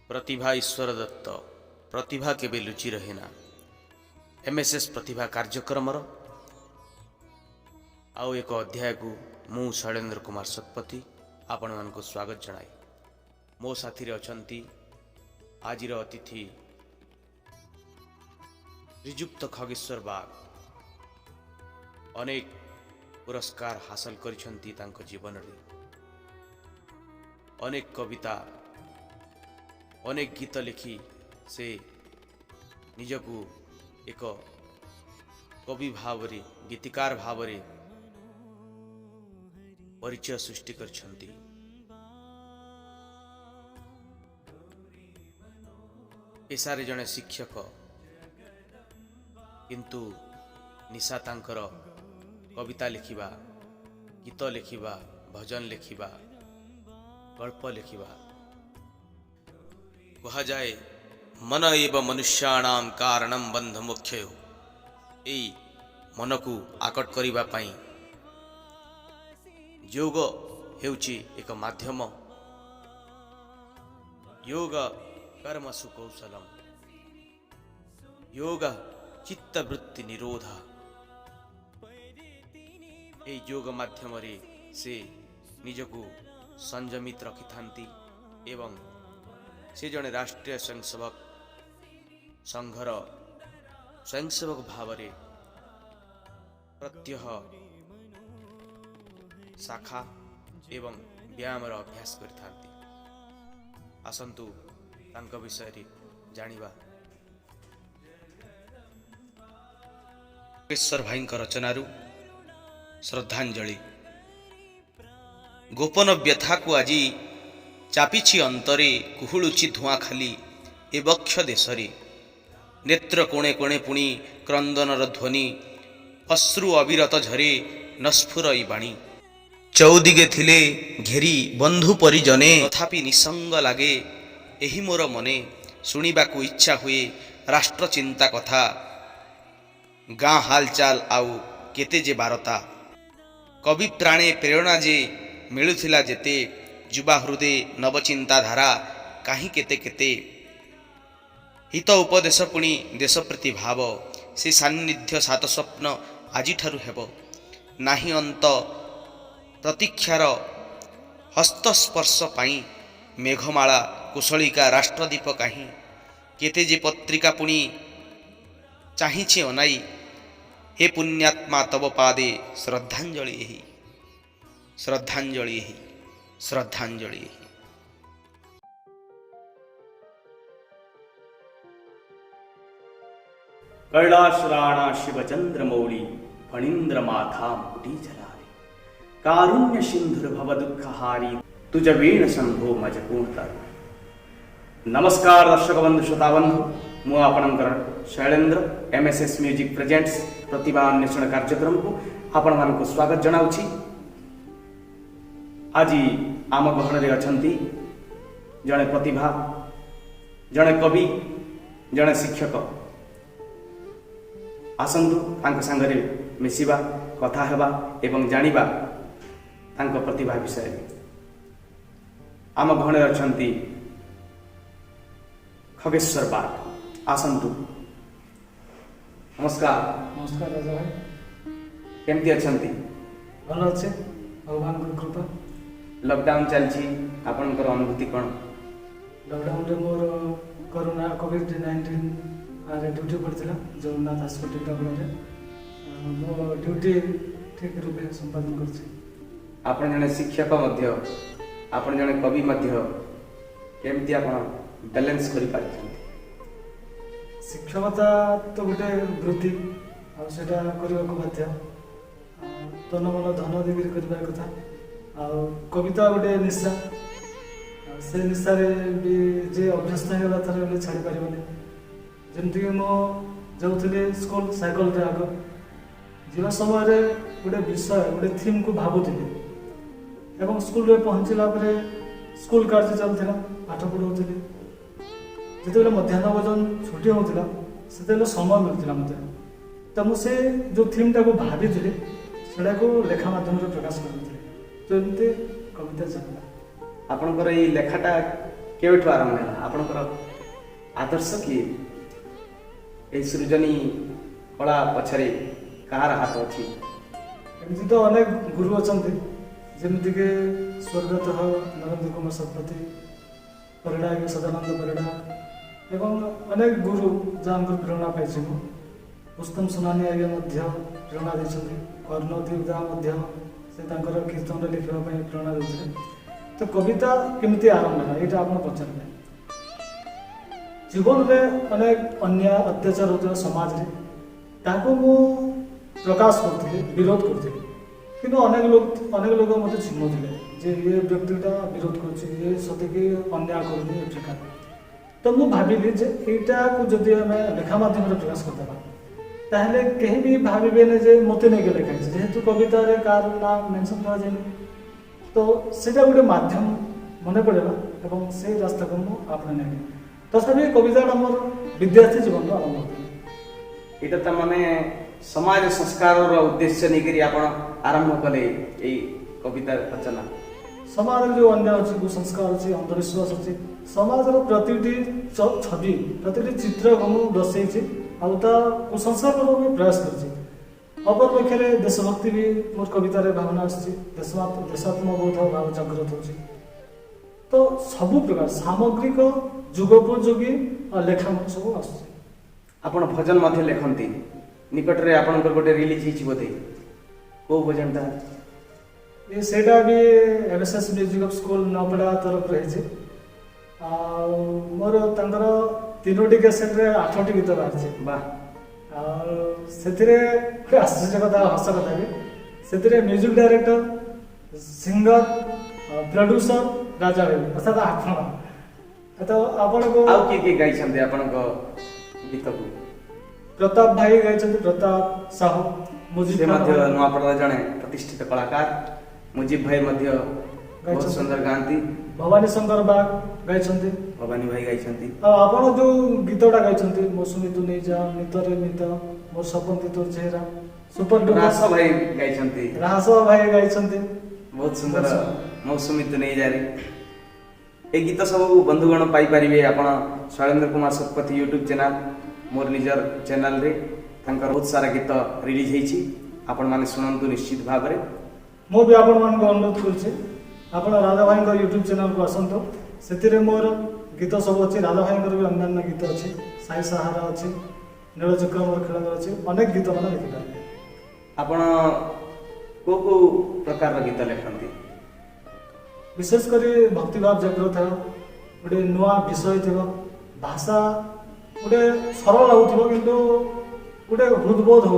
प्रतिभा ईश्वर दत्त प्रतिभा केबे लुचि रहेना एमएसएस प्रतिभा कार्यक्रम आउ एक अध्याय को मु शैलेंद्र कुमार शतपथी आपण मानक स्वागत जनाए। मो साथी अछंती आजिर अतिथि श्रीजुक्त खगेश्वर बाग अनेक पुरस्कार हासिल करिसंती तांको जीवन रे। अनेक कविता अनेक गीत लिखि से निजकू एक कवि भाव रे गीतिकार भाव रे परिचय सृष्टि करछंती। पेशारे जने शिक्षक किंतु निशा तांकर कविता लिखिबा, गीत लिखिबा, भजन लिखिबा, गल्प लिखिबा। कहा जाए मन एव मनुष्याणाम कारणम बंध मुख्य ए मन को आकट करिबा पई योग हेउची एक माध्यम। योग कर्मसु कौशलम, योग चित्तवृत्ति निरोध। ए योग माध्यम रे से निजको संयमित रखि थांती एवं से जने राष्ट्रीय स्वयंसेवक संघर स्वयंसेवक भाव रे प्रत्यह शाखा एवं व्यायाम अभ्यास करथांती। आसंतु तांको विषय रे जानिबा। केशर भाई रचनारू श्रद्धांजलि। गोपन व्यथा को आज चापिछि अंतरे कुहुलुची धुआं खाली ए बक्ष देशरे। नेत्र कोणे कोणे पुणी क्रंदनर ध्वनि अश्रु अविरत झरे नस्फुरई बाणी। चौदिगे थिले घेरी बंधु परिजने तथापि निसंग लागे एही मोर मने। शुणिबाकू इच्छा हुए राष्ट्र चिंता कथा गाँ हालचाल आउ केते जे बारता। कवि प्राणे प्रेरणा जे मिलुथिला जेते युवा हृदय नवचिंता धारा कहीं केते केते। हित उपदेश पुणी देश प्रति भाव से सान्निध्य सात स्वप्न आजि ठारु हेबो नाही अंत। प्रतीक्षार हस्तस्पर्श पाई मेघमाला कुशलिका राष्ट्रदीप कहीं केते जे पत्रिका पुणी चाहिछे अनाई। हे पुण्यात्मा तव पादे श्रद्धांजलि यही, श्रद्धांजलि यही, श्रद्धांजलि यही। कैलाश राणा शिवचंद्र मौली फणींद्र माथा मुटी जलारे। कारुण्य सिंधुर भव दुःखहारी तुझ वीण शंभो मज पूर्णता। नमस्कार दर्शक बंधु श्रोता बंधु, मु आपणकर शैलेंद्र एमएसएस म्यूजिक प्रेजेंट्स प्रतिभा अन्वेषण कार्यक्रम को आपण मानक स्वागत जनाउछि। आज आम गहन रे अछंती जड़े प्रतिभा, जड़े कवि, जड़े शिक्षक। आसंतु तांको संगरे मिसिबा, कथा हेबा एवं जानिबा तांको प्रतिभा विषय में। आम गहन रे अछंती खगेश्वर बाग। आसंतु नमस्कार। नमस्कार राजा भाई, केमती अछंती? भल अच्छे भगवान को कृपा। लॉकडाउन चलछि, आपनकर अनुभूति कोन? लॉकडाउन रे मोर कोरोना कोविड-19 रे ड्यूटी पड़थिला जगन्नाथ हॉस्पिटल रे। मो ड्यूटी ठीक रूपे संपादन करछि। आपण जने शिक्षक मध्य, आपण जने कवि मध्य, केमती आपण बैलेंस करि पारछन? शिक्षकता तो गोटे वृत्ति आ सेटा करबा को बाध्य। तन मन धन देवी करबा कथा। आ कविता गोटे निशा, से निशा रे भी जे अभ्यस्त होला थरे छाड़ी पारिबने। जेमति कि मो जाउथले स्कूल साइकिल रे आगो जीवा समय रे गोटे विषय गोटे थीम को भाबुथिले एवं स्कूल रे पहुंचला परे स्कूल कार्य चलथिला, पाठ पढौथिले। जिते मध्याह्न भोजन छुट्टी होता से समय मिलता मत, तो मुझे जो थीम टाक भाभी से लेखा माध्यम प्रकाश करें। तो एमती कविता चलता। आपणकर ये लेखाटा केवेठु आरंभ होला आपणकर आदर्श किए ए सृजनी कला पछरे कहार हाथ अछि एमती तो अनेक गुरु अच्छा जमीक स्वर्गत नरेंद्र कुमार शतपथी परिड़ा सदानंद परिड़ा एवं अनेक गुरु जहाँ प्रेरणा पाई पुस्तम सुनानी आगे प्रेरणा देते कर्णदीप दास से कीर्तन लिखापी प्रेरणा देते तो कविता केमती आरंभ है यहाँ आप पचारे जीवन में अनेक अन्याय अत्याचार होता समाज रे ताको मु प्रकाश करते विरोध करते कि अनेक लोग मत चिन्हुले जे ये व्यक्तिटा विरोध कर सतकी अन्याय कर तो मुझे भाविली जे यहाँ को जदि आम लेखा मध्यम प्रकाश करदे ताहले कहीं भी भावे जे मत नहीं लेखाई जेहेतु कवितार कार ना मेनसन कर तो सेटा गोटे माध्यम मन पड़ेगा और से रास्ता को मुझे आपणे नहीं तथापि कविता मोर विद्यार्थी जीवन आरंभ होता एटा त माने समाज संस्कार उद्देश्य नहीं आपण आरंभ कले ए कविता रचना समाज जो अन्याय अच्छी कुसंस्कार अच्छी अंधविश्वास अच्छी समाज प्रतिटी छवि प्रतिटी चित्र को मुझे दर्शे कुसंस्कार प्रयास कर अपर पक्षे देशभक्ति भी मोर कवितार भावना आसात्मबोध भाव जागृत हो तो सबु प्रकार सामग्रिक जुगोपयोगी लेखा सब आस आपण भजन मध्य लेखती निकट रे आपनकर गोटे रिलीज हिची बोधे को भजन था ये सेटा भी एमएसएस म्यूजिक ऑफ स्कूल नपड़ा तरफ रही मोर तंगर 3टी कैसेट रे 8टी गीत बाहर वाह से आश्चर्य कथा हस कथा भी से म्यूजिक डायरेक्टर सिंगर प्रोड्यूसर राजा भाई अर्थात आपण तो आपण को आउ के गाई छंदे आपण को गीत को प्रताप भाई गाई छंदे प्रताप साहू मुजीब से मध्य नुआपड़ा जने प्रतिष्ठित कलाकार मुजीब भाई मध्य बहुत सुंदर गाती भवानी शंकर बाग गाई छंदे भवानी भाई गाई छंती आपण जो गीतटा गाई छंदे मौसुमी तू नहीं जा मितरे मित मोर सपन तोर चेहरा सुपर डुपर रास भाई गाई छंती रास भाई गाई छंदे बहुत सुंदर मौसुमी तू नहीं जा रे ए गीत सब बंधुगण पाई परिबे आपण शैलेंद्र कुमार शतपथी यूट्यूब चैनल मोर निजर चैनल रे तांकर बहुत सारा गीत रिलीज हेछि आपण माने सुनंतु निश्चित भाव रे मो भी आपण मान को अनुरोध करछि आपण राधा भाई को यूट्यूब चैनल को आसंतो सेतिरे मोर गीत सब अच्छी राधा भाई भी अन्य गीत अच्छी साई सहारा अच्छी नीलचक्र मोर खेल अच्छी अनेक गीत मैंने लिखी पारे आपण को प्रकार गीत लिखती विशेष कर भक्तिभाव जागृत है गोटे नुआ विषय थी भाषा गोटे सरल हो किंतु गोटे हृदबोध हो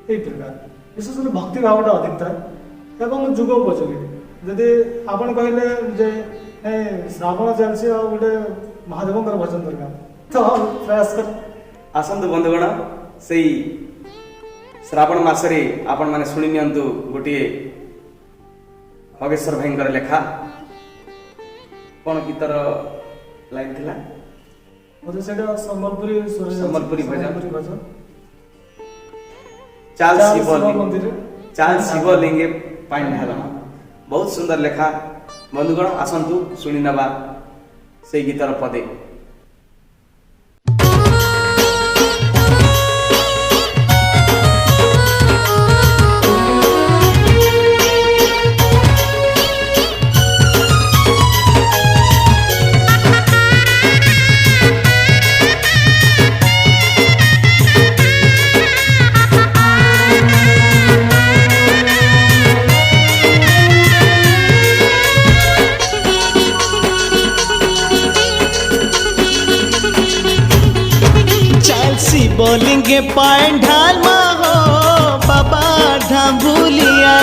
प्रकार विशेष कर भक्तिभावटा अधिक था एवं जुगोपयोगी जदि आपण कहले जे श्रावण चलছে आ गोटे महादेवंकर भजन दरकार तो प्रयास कर आसंतु बंधुगण से श्रावण मासरे आपण माने सुनि नियंतु गोटे खगेश्वर भाईंकर लेखा कौन गीतर लाइन थिला मुझे सेटा सम्बलपुरी भजन चाल शिवलिंगे पाइन ढालमा बहुत सुंदर लेखा बंधुगण आसंतु सुनि नबा से गीतर पदे बोलेंगे पाइन ढाल हो बाबा ढाबुलिया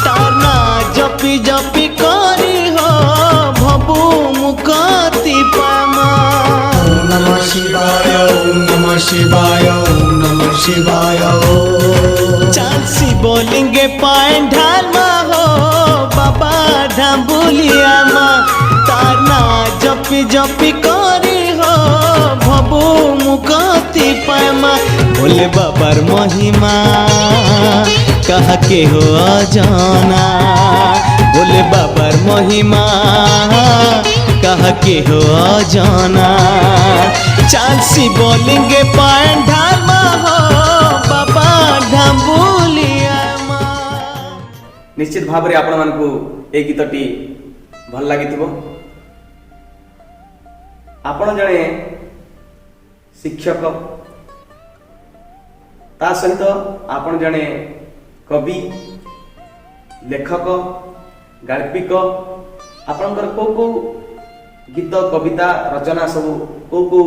ताना जपी जपी करी हो भबू मुकती पामा ओम नमः शिवाय ओम नमः शिवाय ओम नमः शिवाय चल सी बोलेंगे पाइन ढाल हो बाबा ढाबुलिया ताना जपी जपी करी हो भबू मुकती पामा बोले बाबर महिमा कहा के हो अजाना बोले बाबर महिमा काहके हो जाना चांसी बोलेंगे पाए ढालमा हो बाबा ढाबुलिया निश्चित भाव आपण मानकु ए गीतटी भल लागिथिबो। आपण जणे शिक्षक ता सहित आपण जणे कवि लेखक गाल्पिक आपणकर को गीत कविता रचना सब को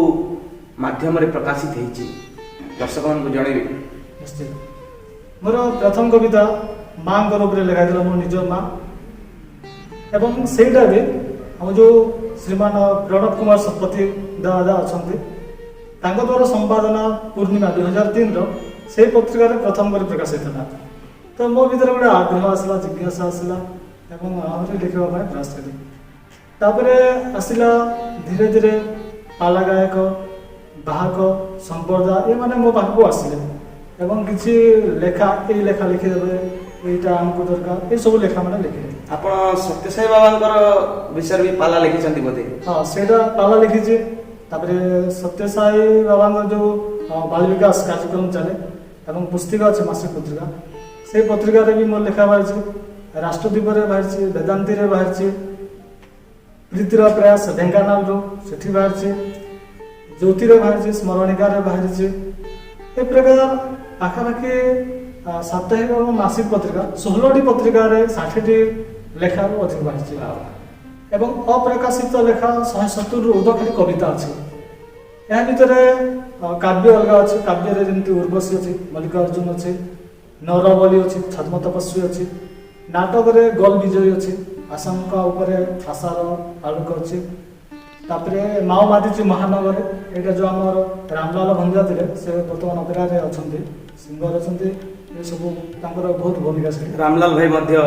माध्यम रे प्रकाशित हेछि दर्शक को जणेबे। निश्चित मोर प्रथम कविता माँ ऊपर लिखाई मो निज माँ एवं सेटा भी हम जो श्रीमान प्रणव कुमार शतपथी दादा अच्छा द्वारा संपादना पूर्णिमा 2003 से पत्रिका प्रथम कर प्रकाशित था। तो मो भीतर गोटे आग्रह आसला जिज्ञासा आसला आहरी लिखा प्रयास करी तापर आसला धीरे धीरे पाला गायक बाहक संप्रदा ये माने मो पाखक आसिले एवं किसी लेखा ये लेखा लिखिदेवे यहाँ आमको दरकार ये सब लेखा मैंने लिखे। आपण सत्यसाई बाबा विषय भी पाला लिखिछंती बोधे? हाँ सेटा पाला लिखिछे। तापरे सत्यसाई बाबा जो बाल विकास कार्यक्रम चले एवं पुस्तिका अच्छे मासिक पत्रिका से पत्रिका भी मोर लेखा बाहर राष्ट्रदीप बाहर वेदांति बाहर प्रीतिर प्रयास ढेंकानाल से बाहर ज्योति बाहर स्मरणिका बाहर ए प्रकार पाखापाखि साप्ताहिक और मासिक पत्रिका 16टी पत्रिका 60टी लेखा अधिक बाहर एवं अप्रकाशित लेखा 170 ऊर्ध्व खाली कविता अच्छी या भितर काव्य अलग अच्छे काव्य जमी उर्वशी अच्छी मल्लिकार्जुन अच्छे नौरवली अच्छी छद्म तपस्वी अच्छी नाटक गल विजयी अच्छी आशंका आशार आलोक अच्छी तापरे माओवादी महानगर यहाँ जो आम रामलाल भंजा थे से बर्तमान अपेरा अच्छा सिंगर अच्छा ये सब बहुत भूमिका से रामलाल भाई मध्य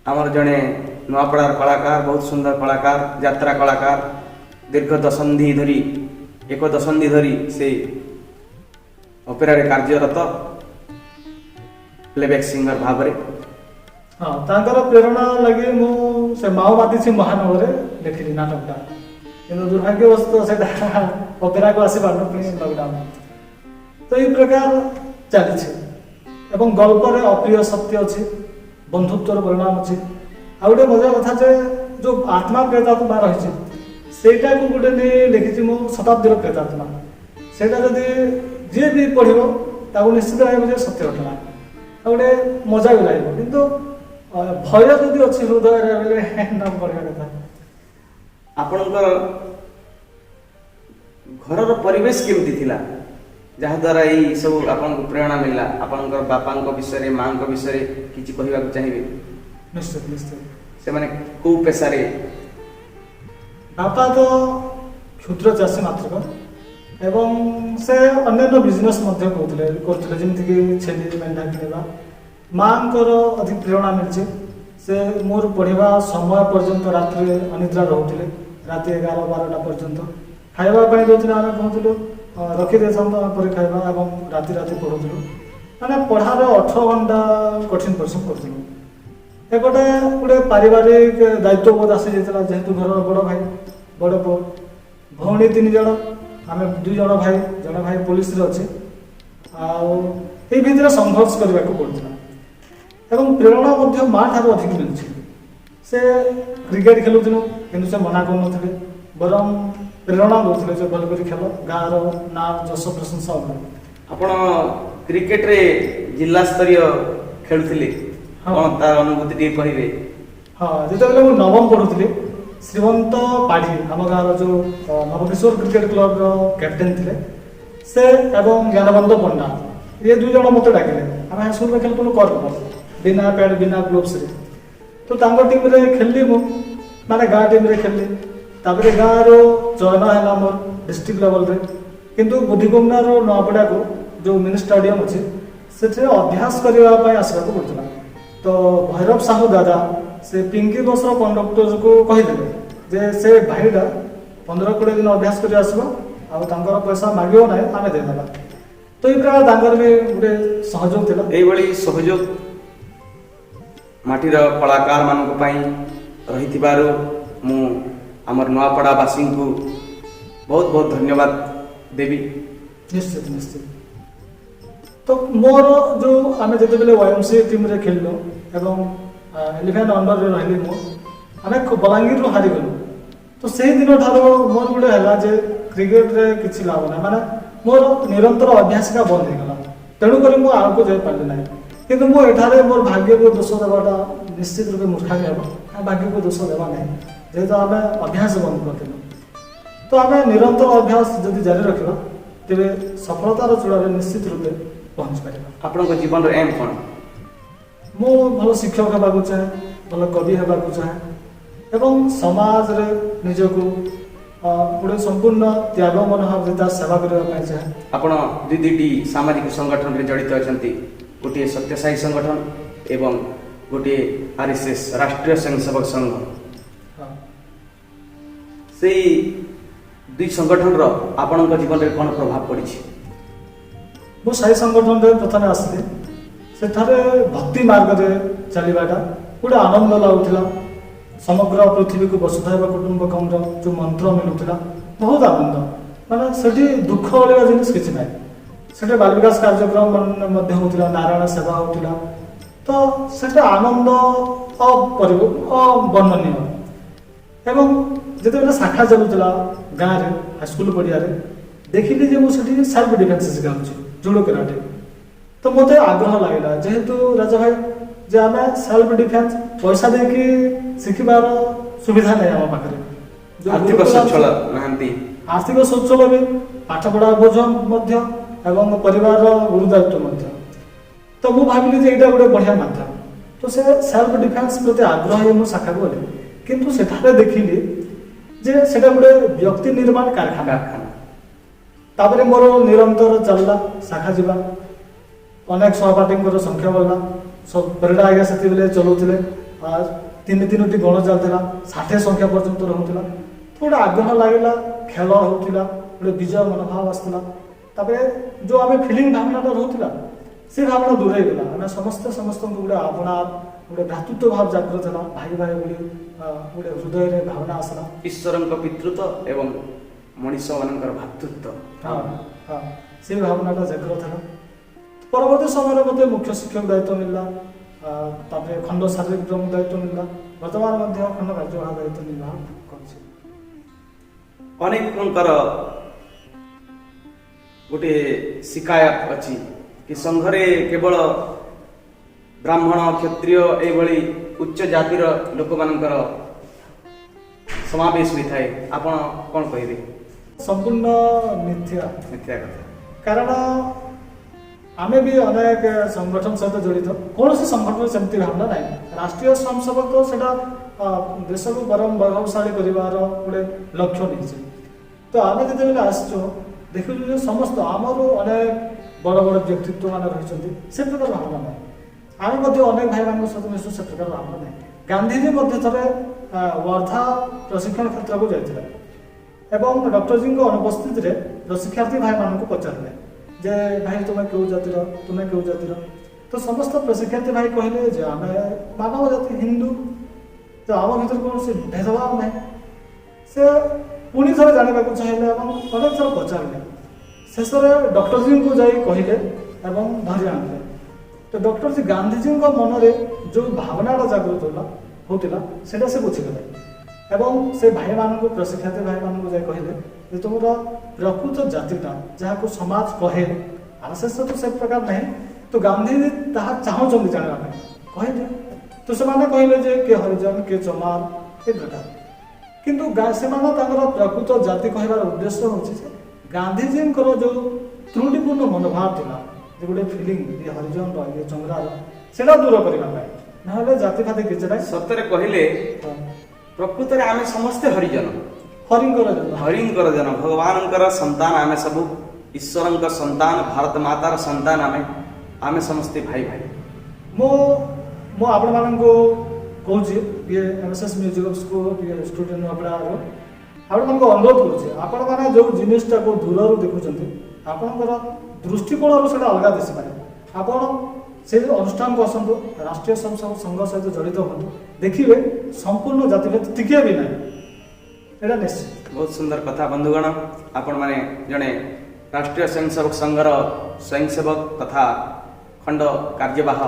आमर जड़े नुआपड़ार कलाकार बहुत सुंदर कलाकार यात्रा कलाकार दीर्घ दशंधि धरी एक दशंधि धरी से अपेरा कार्यरत प्लेबैक सिंगर भाव में। हाँ तांकर प्रेरणा लगे से माओवादी महानगर लिखिली नाटकटा कि दुर्भाग्यवश से अपेरा को आसी पार लकडाउन तो ये प्रकार चली एवं गल्पर अप्रिय सत्य अच्छी बंधुत्वर परिणाम अच्छी आ गए मजा कथा जो आत्मा प्रेतात्मा रही सेटा को गोटे नहीं लिखी मो शताब्दी प्रेतात्मा सेटा जदि जी भी पढ़ो निश्चित लगे सत्य घटना आ गए मजा भी लगे किंतु भय जदि अच्छी हृदय नाम पढ़ा कथा आपणकर घर परिवेश केमती थिला जहाद्वारा यही सब आपन प्रेरणा मिलला आपनकर बापा विषय माँ विषय किसी कहवा चाहिए? निश्चित निश्चित से माने को पेशा रे बापा तो क्षुद्र चाषी मात्र एवं से अन्य बिजनेस करते जमीक छेली मेढ़ा किणवा माँ अधिक प्रेरणा मिली से मोर पढ़ा समय पर्यंत रात अनिद्रा रोते रात 11-12टा पर्यंत खावाई जो आम कहूँ रखीदे पर खावा और राति राति पढ़ुलु मैंने पढ़ार 18 घंटा कठिन परिश्रम करूँ एपटे गोटे पारिवारिक दायित्वबोध आसी जाता जेहेतु घर बड़ भाई बड़ पु भौणी 3 जन आम 2 जन भाई जन भाई पुलिस अच्छे आर संघर्ष करने को पड़ता एवं प्रेरणा माँ ठार अधिक मिलूँ से क्रिकेट खेलुलु कि से मना कर बरम प्रेरणा दूसरे जो भल कर खेल गाँव ना जस प्रशंसा आपण क्रिकेट रे जिला स्तरीय खेलुथिले कोन तार अनुभूति टी कहिबे? हाँ जिते मु नवम पढ़ुली श्रीमंत पाढ़ी आम गाँव जो नवकिशोर क्रिकेट क्लब रो कैप्टेन थे से एवं ज्ञानबंध पंडा ये 2 जन मत डाकिले आम हाईस्कूल में खेलुलु कर बिना पैड बिना ग्लोव्स तो टीम रे खेलली मु माने गाँ टीम रे खेलली तापर गाँव चयन है मोर डिस्ट्रिक्ट लेवल रे किंतु बुद्धिकुमनार नआपड़ा को जो मिनी स्टाडियम अच्छे से अभ्यास करने आसवा पड़ता तो भैरव साहू दादा से पिंकी बस कंडक्टर को कहीदे जे से भाईटा 15-20 दिन अभ्यास कर आसो आर पैसा मांगो ना आम देदेला तो ये प्रकार भी गोटे सहयोग था यही सहयोग माटीर कलाकार मानक रही मु आमर नुआपड़ावासी को बहुत बहुत धन्यवाद देवी। निश्चित निश्चित। तो मोर जो आम जो YMCA टीम रे खेल एवं 11 अंडर रही आम बलांगीर हारीगलु। तो से दिन ठार मोर गोटे है जे क्रिकेट रे किसी लाभ ना माने मोर निरंतर अभ्यास का बंद हो गला तेणुक आगे जाई पारि ना कि मोर भाग्य को दोष देवाटा निश्चित रूप मूर्खामी हम भाग्य को दोष देवा ना जेहेतु आम अभ्यास बंद करदेलु। तो आम निरंतर अभ्यास जदि जारी रखा तेरे सफलतार चूड़ार निश्चित रूप पहुँच पार। आपण जीवन एम कौन? मु भल शिक्षक होगा चाहे भल कवि होगा चाहे एवं समाज रे निजको गोटे संपूर्ण त्याग मनोभाव सेवा करने चाहे। आपण दुईटी सामाजिक संगठन रे जड़ित अच्छा गोटे सत्यसाई संगठन एवं गोटे RSS राष्ट्रीय स्वयंसेवक संघ से दुई संगठन आपण जीवन में कौन प्रभाव पड़ी? मु साई संगठन रे प्रथम आसली सेठारे भक्ति मार्ग रे चलवाटा गोटे आनंद लगुला। समग्र पृथ्वी को वसुधैव कुटुंबकम जो मंत्र मिलूला बहुत आनंद माने सेठी दुख वाला जिनिस किछि ना सेठे बाल विकास कार्यक्रम मध्य होतिला नारायण सेवा होतिला। तो सेठे आनंद अवर्णनीय एवं जिते शाखा चलुला गाँव में हाईस्कल पड़िया देखिली जे मुझे सेल्फ डिफेन्स शिखाऊँ जुड़ो कराटे। तो मत आग्रह लगेगा जेहेतु राजा भाई जे आम सेल्फ डिफेन्स पैसा देकी शिखबार सुविधा नहीं आम पाखे आर्थिक सच्छल नहांती आर्थिक सच्छल भी पाठ पढ़ा बोझ एवं परिवार गुरुदायित्व। तो मुझे भाविली जे यहाँ गोटे बढ़िया माध्यम तो से सेल्फ डिफेन्स प्रति आग्रह मुझे शाखा गली किंतु सेठारे देखिली जे सेटा गोटे व्यक्ति निर्माण कारखाना तापरे मोर निरंतर चलला शाखा जीवा अनेक सहपाठी संख्या बढ़ला सब परिडा आज्ञा से चलाउले 3-3टी गण चलता 60 संख्या पर्यंत रोला। तो गोटे आग्रह लगेगा खेल होता गोटे विजय मनोभाव आसला जो आम फिलिंग भावना रोला से भावना दूरे गला आम समस्त गोटे अपना गोटे भ्रातृत्व भाव जागृत है भाई भाई बोली गोटे हृदय रे भावना आसला ईश्वर पितृत्व एवं मनीष मान भातृत्व हाँ हाँ से भावना जागृत है। परवर्ती समय मत मुख्य शिक्षक दायित्व मिलला खंड शारीरिक प्रमुख दायित्व मिलला वर्तमान खंड कार्यवाह दायित्व निर्वाह कर गोटे शिकायत अच्छी कि संघरे केवल ब्राह्मण क्षत्रिय एभली उच्च जातिर लोक मानकर समावेश होता है आपण कौन कहे? संपूर्ण मिथ्या मिथ्या कथा कारण आमे भी अनेक संगठन सहित जड़ित कौन से संगठन सेमती भावना ना राष्ट्रीय स्वयंसेवक तो सेटा देश को परम वैभवशाली कर गोटे लक्ष्य नहीं। तो आम जो आसो देखु समस्त आमर अनेक बड़ बड़ व्यक्तित्व मान रही से प्रकार भावना ना आम अनेक भाई मान सहित मिशु से प्रकार भावना ना। गांधीजी थे वर्धा प्रशिक्षण क्षेत्र को जाते एवं डॉक्टर जी अनुपस्थित प्रशिक्षार्थी भाई मान को पचारे जे भाई तुम्हें क्यों जातिर तुम्हें क्यों जातिर। तो समस्त प्रशिक्षार्थी भाई कहले जे आम मानव जाति हिंदू तो आम भर कौन से भेदभाव ना से पुणी थे जानवा चाहिए अनेक थर पचारे शेष डॉक्टर जी को जाई कहले धरी आने। तो डॉक्टर जी गांधीजी मन में जो भावना जागृत होता से बुझीगले एवं से भाई मान प्रशिक्षार्थी भाई मान जाए कहले तुम प्रकृत जातिटा जहाँ को समाज कहे RSS तो से प्रकार नहीं। तो गांधीजी चाहते जानवा कहले तो से कहले जे के हरिजन के चमार ये प्रकार किंतु से प्रकृत जाति कहबार उद्देश्य हूँ गांधीजी जो त्रुटिपूर्ण मनोभाव था गोटे फिलिंग ये हरिजन ये चंद्रार से दूर करने ना जाति फाति किसी ना सतरे कहले प्रकृत में आम समस्ते हरिजन हरिंकर जन भगवान संतान आम सब ईश्वर संतान भारत मातार संतान आम समस्ते भाई भाई। मो आपण मान कहूँ ये MSS म्यूजिक स्कूल स्टूडेंट अपना आपण मान अनुरोध करुचे आपण मैंने जो जिनटा को दूर देखुं आपणकर दृष्टिकोण से अलग दिशि पारे आपण से अनुष्ठान को आसतु राष्ट्रीय संघ सहित जड़ित हूँ देखिए संपूर्ण जातिभेद टिके भी ना ଏଇଟା ନିଶ୍ଚିତ। ବହୁତ ସୁନ୍ଦର କଥା ବନ୍ଧୁଗଣ, ଆପଣମାନେ ଜଣେ ରାଷ୍ଟ୍ରୀୟ ସ୍ୱୟଂସେବକ ସଂଘର ସ୍ୱୟଂସେବକ ତଥା ଖଣ୍ଡ କାର୍ଯ୍ୟବାହ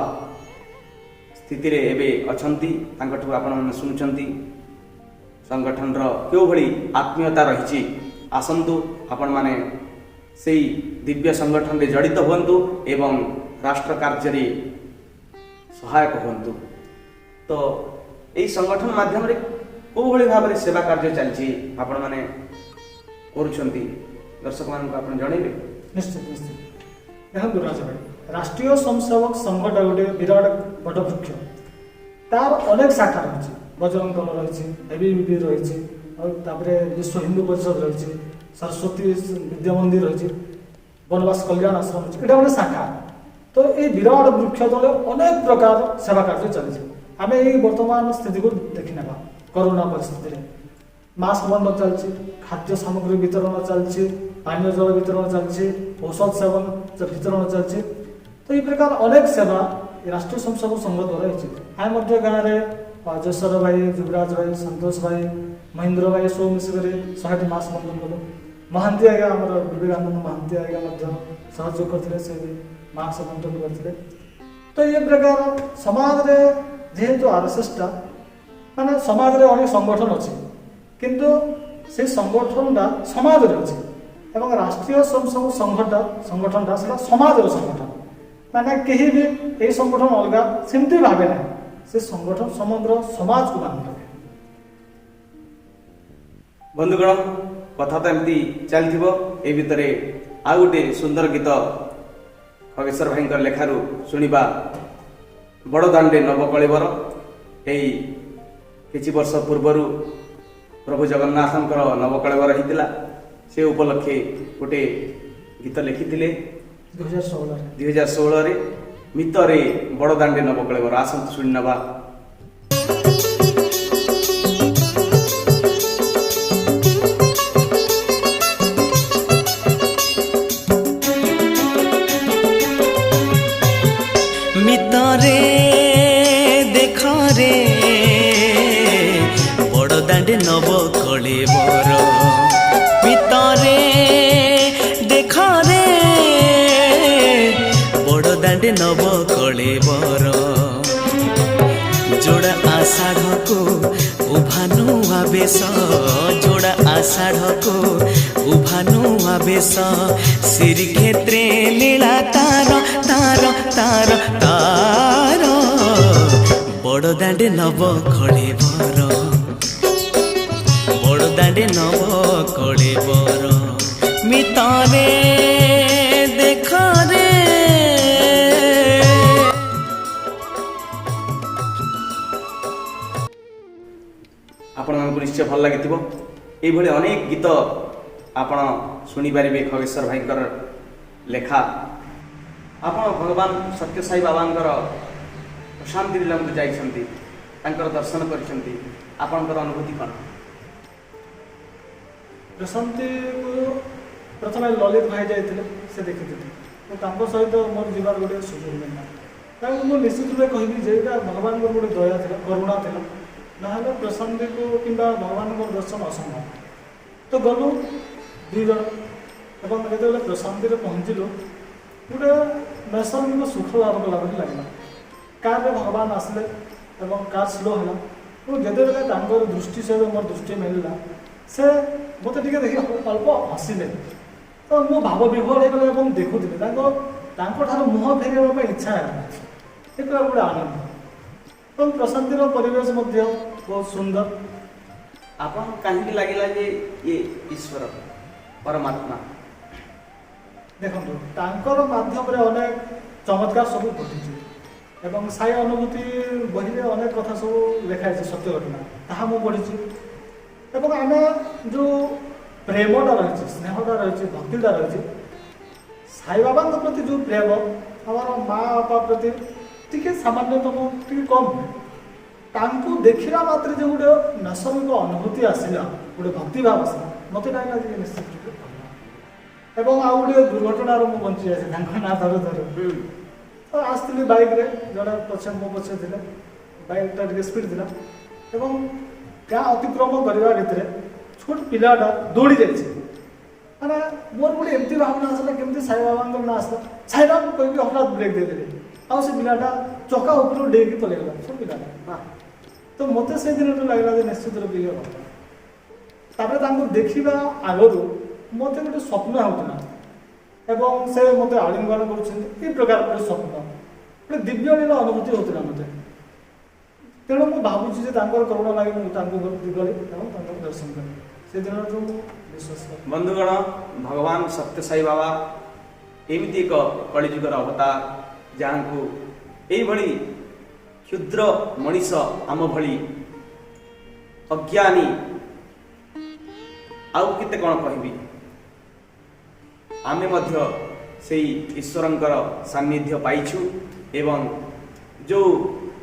ସ୍ଥିତିରେ ଏବେ ଅଛନ୍ତି। ତାଙ୍କଠୁ ଆପଣମାନେ ଶୁଣୁଛନ୍ତି ସଂଗଠନର କେଉଁଭଳି ଆତ୍ମୀୟତା ରହିଛି। ଆସନ୍ତୁ ଆପଣମାନେ ସେଇ ଦିବ୍ୟ ସଂଗଠନରେ ଜଡ଼ିତ ହୁଅନ୍ତୁ ଏବଂ ରାଷ୍ଟ୍ର କାର୍ଯ୍ୟରେ ସହାୟକ ହୁଅନ୍ତୁ। ତ ଏହି ସଂଗଠନ ମାଧ୍ୟମରେ କେଉଁଭଳି ଭାବରେ ସେବା କାର୍ଯ୍ୟ ଚାଲିଛି ଆପଣମାନେ କରୁଛନ୍ତି, ଦର୍ଶକମାନଙ୍କୁ ଆପଣ ଜଣେଇବେ? ନିଶ୍ଚିତ ନିଶ୍ଚିତ। ଦେଖନ୍ତୁ ରାଜ ଭାଇ, ରାଷ୍ଟ୍ରୀୟ ସ୍ୱୟଂସେବକ ସଂଘଟା ଗୋଟେ ବିରାଟ ବଡ଼ ବୃକ୍ଷ। ତାର ଅନେକ ଶାଖା ରହିଛି। ବଜରଙ୍ଗ ଦଳ ରହିଛି, ABVP ରହିଛି, ଆଉ ତାପରେ ବିଶ୍ୱ ହିନ୍ଦୁ ପରିଷଦ ରହିଛି, ସରସ୍ୱତୀ ବିଦ୍ୟା ମନ୍ଦିର ରହିଛି, ବନବାସ କଲ୍ୟାଣ ଆଶ୍ରମ ରହିଛି। ଏଇଟା ଗୋଟେ ଶାଖା। ତ ଏଇ ବିରାଟ ବୃକ୍ଷ ତଳେ ଅନେକ ପ୍ରକାର ସେବା କାର୍ଯ୍ୟ ଚାଲିଛି। ଆମେ ଏଇ ବର୍ତ୍ତମାନ ସ୍ଥିତିକୁ ଦେଖିନେବା। କରୋନା ପରିସ୍ଥିତିରେ ମାସ୍କ ବଣ୍ଟନ ଚାଲିଛି, ଖାଦ୍ୟ ସାମଗ୍ରୀ ବିତରଣ ଚାଲିଛି, ପାନୀୟ ଜଳ ବିତରଣ ଚାଲିଛି, ଔଷଧ ସେବନ ବିତରଣ ଚାଲିଛି। ତ এই ପ୍ରକାର ଅନେକ ସେବା ରାଷ୍ଟ୍ରୀୟ ସ୍ୱୟଂସେବକ ସଂଘ ଦ୍ୱାରା ହେଇଛି। ଆମେ ମଧ୍ୟ ଗାଁରେ ଯଶୋର ଭାଇ, ଯୁବରାଜ ଭାଇ, ସନ୍ତୋଷ ଭାଇ, ମହେନ୍ଦ୍ର ଭାଇ ସବୁ ମିଶିକରି 100ଟି ମାସ୍କ ବଣ୍ଟନ କଲୁ। ମହାନ୍ତି ଆଜ୍ଞା, ଆମର ବିବେକାନନ୍ଦ ମହାନ୍ତି ଆଜ୍ଞା ମଧ୍ୟ ସହଯୋଗ କରିଥିଲେ, ସେ ମାସ୍କ ବଣ୍ଟନ କରିଥିଲେ। ତ ଏ ପ୍ରକାର ସମାଜରେ ଯେହେତୁ RSSଟା ମାନେ ସମାଜରେ ଅନେକ ସଂଗଠନ ଅଛି, କିନ୍ତୁ সেই সংগঠনটা সমাজের আছে এবং রাষ্ট্রীয় স্বয়ংসেবক সংগঠনটা সেটা সমাজের সংগঠন। মানে কেহি বি এই সংগঠন অলগা সেমতি ভাবে না, সে সংগঠন সমগ্র সমাজকে বান্ধি রাখে। ବନ୍ଧୁଗଣ, କଥା ତ ଏମିତି ଚାଲିଥିବ। ଏ ଭିତରେ ଆଉ ଗୋଟେ ସୁନ୍ଦର ଗୀତ ଖଗେଶ୍ୱର ଭାଇଙ୍କର ଲେଖାରୁ ଶୁଣିବା। ବଡ଼ଦାଣ୍ଡେ ନବକଳେବର। ଏଇ କିଛି ବର୍ଷ ପୂର୍ବରୁ ପ୍ରଭୁ ଜଗନ୍ନାଥଙ୍କର ନବକଳେବର ହେଇଥିଲା। ସେ ଉପଲକ୍ଷେ ଗୋଟେ ଗୀତ ଲେଖିଥିଲେ 2016ରେ ମିତରେ ବଡ଼ଦାଣ୍ଡେ ନବକଳେବର। ଆସନ୍ତୁ ଶୁଣି ନେବା। ମିତରେ ଦେଖରେ ବଡ଼ଦାଣ୍ଡେ ନବକଳେବର। ମିତରେ ଦେଖରେ ବଡ଼ଦାଣ୍ଡେ ନବକଳେବର। ଯୋଡ଼ା ଆଷାଢ଼କୁ ଉଭାନୁଆ ବେଶ, ଯୋଡ଼ା ଆଷାଢ଼କୁ ଉଭାନୁଆ ବେଶ। ଶ୍ରୀକ୍ଷେତ୍ରେ ଲୀଳା ତାର ତାର ତାର ତାର। ବଡ଼ଦାଣ୍ଡେ ନବକଳେବର, ବଡ଼ଦାଣ୍ଡେ ନବକଳେବର। ମିତରେ ଦେଖରେ। ଆପଣମାନଙ୍କୁ ନିଶ୍ଚୟ ଭଲ ଲାଗିଥିବ। ଏଇଭଳି ଅନେକ ଗୀତ ଆପଣ ଶୁଣିପାରିବେ ଖଗେଶ୍ୱର ଭାଇଙ୍କର ଲେଖା। ଆପଣ ଭଗବାନ ସତ୍ୟ ସାଇ ବାବାଙ୍କର ପ୍ରଶାନ୍ତି ଲୀଳାକୁ ଯାଇଛନ୍ତି, ତାଙ୍କର ଦର୍ଶନ କରିଛନ୍ତି, ଆପଣଙ୍କର ଅନୁଭୂତି କ'ଣ? ପ୍ରଶାନ୍ତିକୁ ପ୍ରଥମେ ଲଳିତ ଭାଇ ଯାଇଥିଲେ, ସେ ଦେଖିଥିଲେ। ତ ତାଙ୍କ ସହିତ ମୋର ଯିବାର ଗୋଟେ ସୁଯୋଗ ମିଳିଲା। କାରଣ ମୁଁ ନିଶ୍ଚିତ ରୂପେ କହିବି ଯେ ଏଇଟା ଭଗବାନଙ୍କର ଗୋଟେ ଦୟା ଥିଲା, କରୁଣା ଥିଲା। ନହେଲେ ପ୍ରଶାନ୍ତିକୁ କିମ୍ବା ଭଗବାନଙ୍କର ଦର୍ଶନ ଅସମ୍ଭବ। ତ ଗଲୁ 2 ଜଣ ଏବଂ ଯେତେବେଳେ ପ୍ରଶାନ୍ତିରେ ପହଞ୍ଚିଲୁ, ଗୋଟେ ନୈସର୍ଗିକ ସୁଖ ଲାଭ କଲା ଭଳି ଲାଗିଲା। କାର୍ରେ ଭଗବାନ ଆସିଲେ ଏବଂ କାର୍ ସ୍ଲୋ ହେଲା ଏବଂ ଯେତେବେଳେ ତାଙ୍କର ଦୃଷ୍ଟି ସହିତ ମୋର ଦୃଷ୍ଟି ମିଳିଲା, ସେ ମୋତେ ଟିକେ ଦେଖି ଅଳ୍ପ ହସିଲେ। ତ ମୁଁ ଭାବ ବିହ୍ୱଳ ହେଇଗଲି ଏବଂ ଦେଖୁଥିଲି ତାଙ୍କଠାରୁ ମୁହଁ ଫେରିବା ପାଇଁ ଇଚ୍ଛା ହେଲା। ଏଇଟା ଗୋଟେ ଆନନ୍ଦ ଏବଂ ପ୍ରଶାନ୍ତିର ପରିବେଶ ମଧ୍ୟ ବହୁତ ସୁନ୍ଦର। ଆପଣଙ୍କୁ କାହିଁକି ଲାଗିଲା ଯେ ଇଏ ଈଶ୍ୱର ପରମାତ୍ମା? ଦେଖନ୍ତୁ, ତାଙ୍କର ମାଧ୍ୟମରେ ଅନେକ ଚମତ୍କାର ସବୁ ଘଟିଛି ଏବଂ ସାଇ ଅନୁଭୂତି ବହିରେ ଅନେକ କଥା ସବୁ ଲେଖାଯାଇଛି, ସତ୍ୟ ଘଟଣା, ତାହା ମୁଁ ପଢ଼ିଛି। ଏବଂ ଆମେ ଯେଉଁ ପ୍ରେମଟା ରହିଛି, ସ୍ନେହଟା ରହିଛି, ଭକ୍ତିଟା ରହିଛି, ସାଇବାବାଙ୍କ ପ୍ରତି ଯେଉଁ ପ୍ରେମ ଆମର ମା ବାପା ପ୍ରତି ଟିକେ ସାମାନ୍ୟତମ ଟିକେ କମ୍ ହୁଏ। ତାଙ୍କୁ ଦେଖିଲା ମାତ୍ରେ ଯେଉଁ ଗୋଟେ ନୈସର୍ଗିକ ଅନୁଭୂତି ଆସିଲା, ଗୋଟେ ଭକ୍ତିଭାବ ଆସିଲା, ମୋତେ ଲାଗିଲା ଯେ ନିଶ୍ଚିତ ରୂପେ ଭଲ। ଏବଂ ଆଉ ଗୋଟେ ଦୁର୍ଘଟଣାରୁ ମୁଁ ବଞ୍ଚି ଯାଇଛି, ତାଙ୍କ ନାଁ ଧରୁ ଧରୁ। ତ ଆସିଥିଲି ବାଇକ୍ରେ, ଜଣେ ପଛେ ମୋ ପଛେ ଥିଲେ, ବାଇକ୍ଟା ଟିକେ ସ୍ପିଡ୍ ଥିଲା ଏବଂ ଗାଁ ଅତିକ୍ରମ କରିବା ଭିତରେ छोट पिलाटा दौड़ी जाइए ମାନେ ମୋର ଗୋଟେ ଏମିତି ଭାବନା ଆସିଲା କେମିତି ସାଇବାବାଙ୍କର ନାଁ ଆସିଲା ସାଇରାମ କହିକି ହଠାତ୍ ବ୍ରେକ୍ ଦେଇଦେଲେ ଆଉ ସେ ପିଲାଟା ଚକା ଉପରୁ ଡେଇକି ତଲେଇଗଲା ସେ ପିଲାଟା ତ ମୋତେ ସେଇ ଦିନଠୁ ଲାଗିଲା ଯେ ନିଶ୍ଚିତ ରୂପେ ଇଏ ହବ। ତାପରେ ତାଙ୍କୁ ଦେଖିବା ଆଗରୁ ମୋତେ ଗୋଟେ ସ୍ୱପ୍ନ ହେଉଥିଲା ଏବଂ ସେ ମୋତେ ଆଳିଙ୍ଗନ କରୁଛନ୍ତି ଏ ପ୍ରକାର ଗୋଟେ ସ୍ୱପ୍ନ ଗୋଟେ ଦିବ୍ୟଳୀର ଅନୁଭୂତି ହେଉଥିଲା ମୋତେ। ତେଣୁ ମୁଁ ଭାବୁଛି ଯେ ତାଙ୍କର କରୁଣା ଲାଗି ମୁଁ ତାଙ୍କୁ ଗଲି ଏବଂ ତାଙ୍କର ଦର୍ଶନ କଲି ସେଦିନଠୁ ମୁଁ ବିଶ୍ୱାସ କଲି। ବନ୍ଧୁଗଣ ଭଗବାନ ସତ୍ୟ ସାଇ ବାବା ଏମିତି ଏକ କଳିଯୁଗର ଅବତାର ଯାହାଙ୍କୁ ଏଇଭଳି କ୍ଷୁଦ୍ର ମଣିଷ ଆମ ଭଳି ଅଜ୍ଞାନୀ ଆଉ କେତେ କ'ଣ କହିବି ଆମେ ମଧ୍ୟ ସେଇ ଈଶ୍ୱରଙ୍କର ସାନ୍ନିଧ୍ୟ ପାଇଛୁ ଏବଂ ଯେଉଁ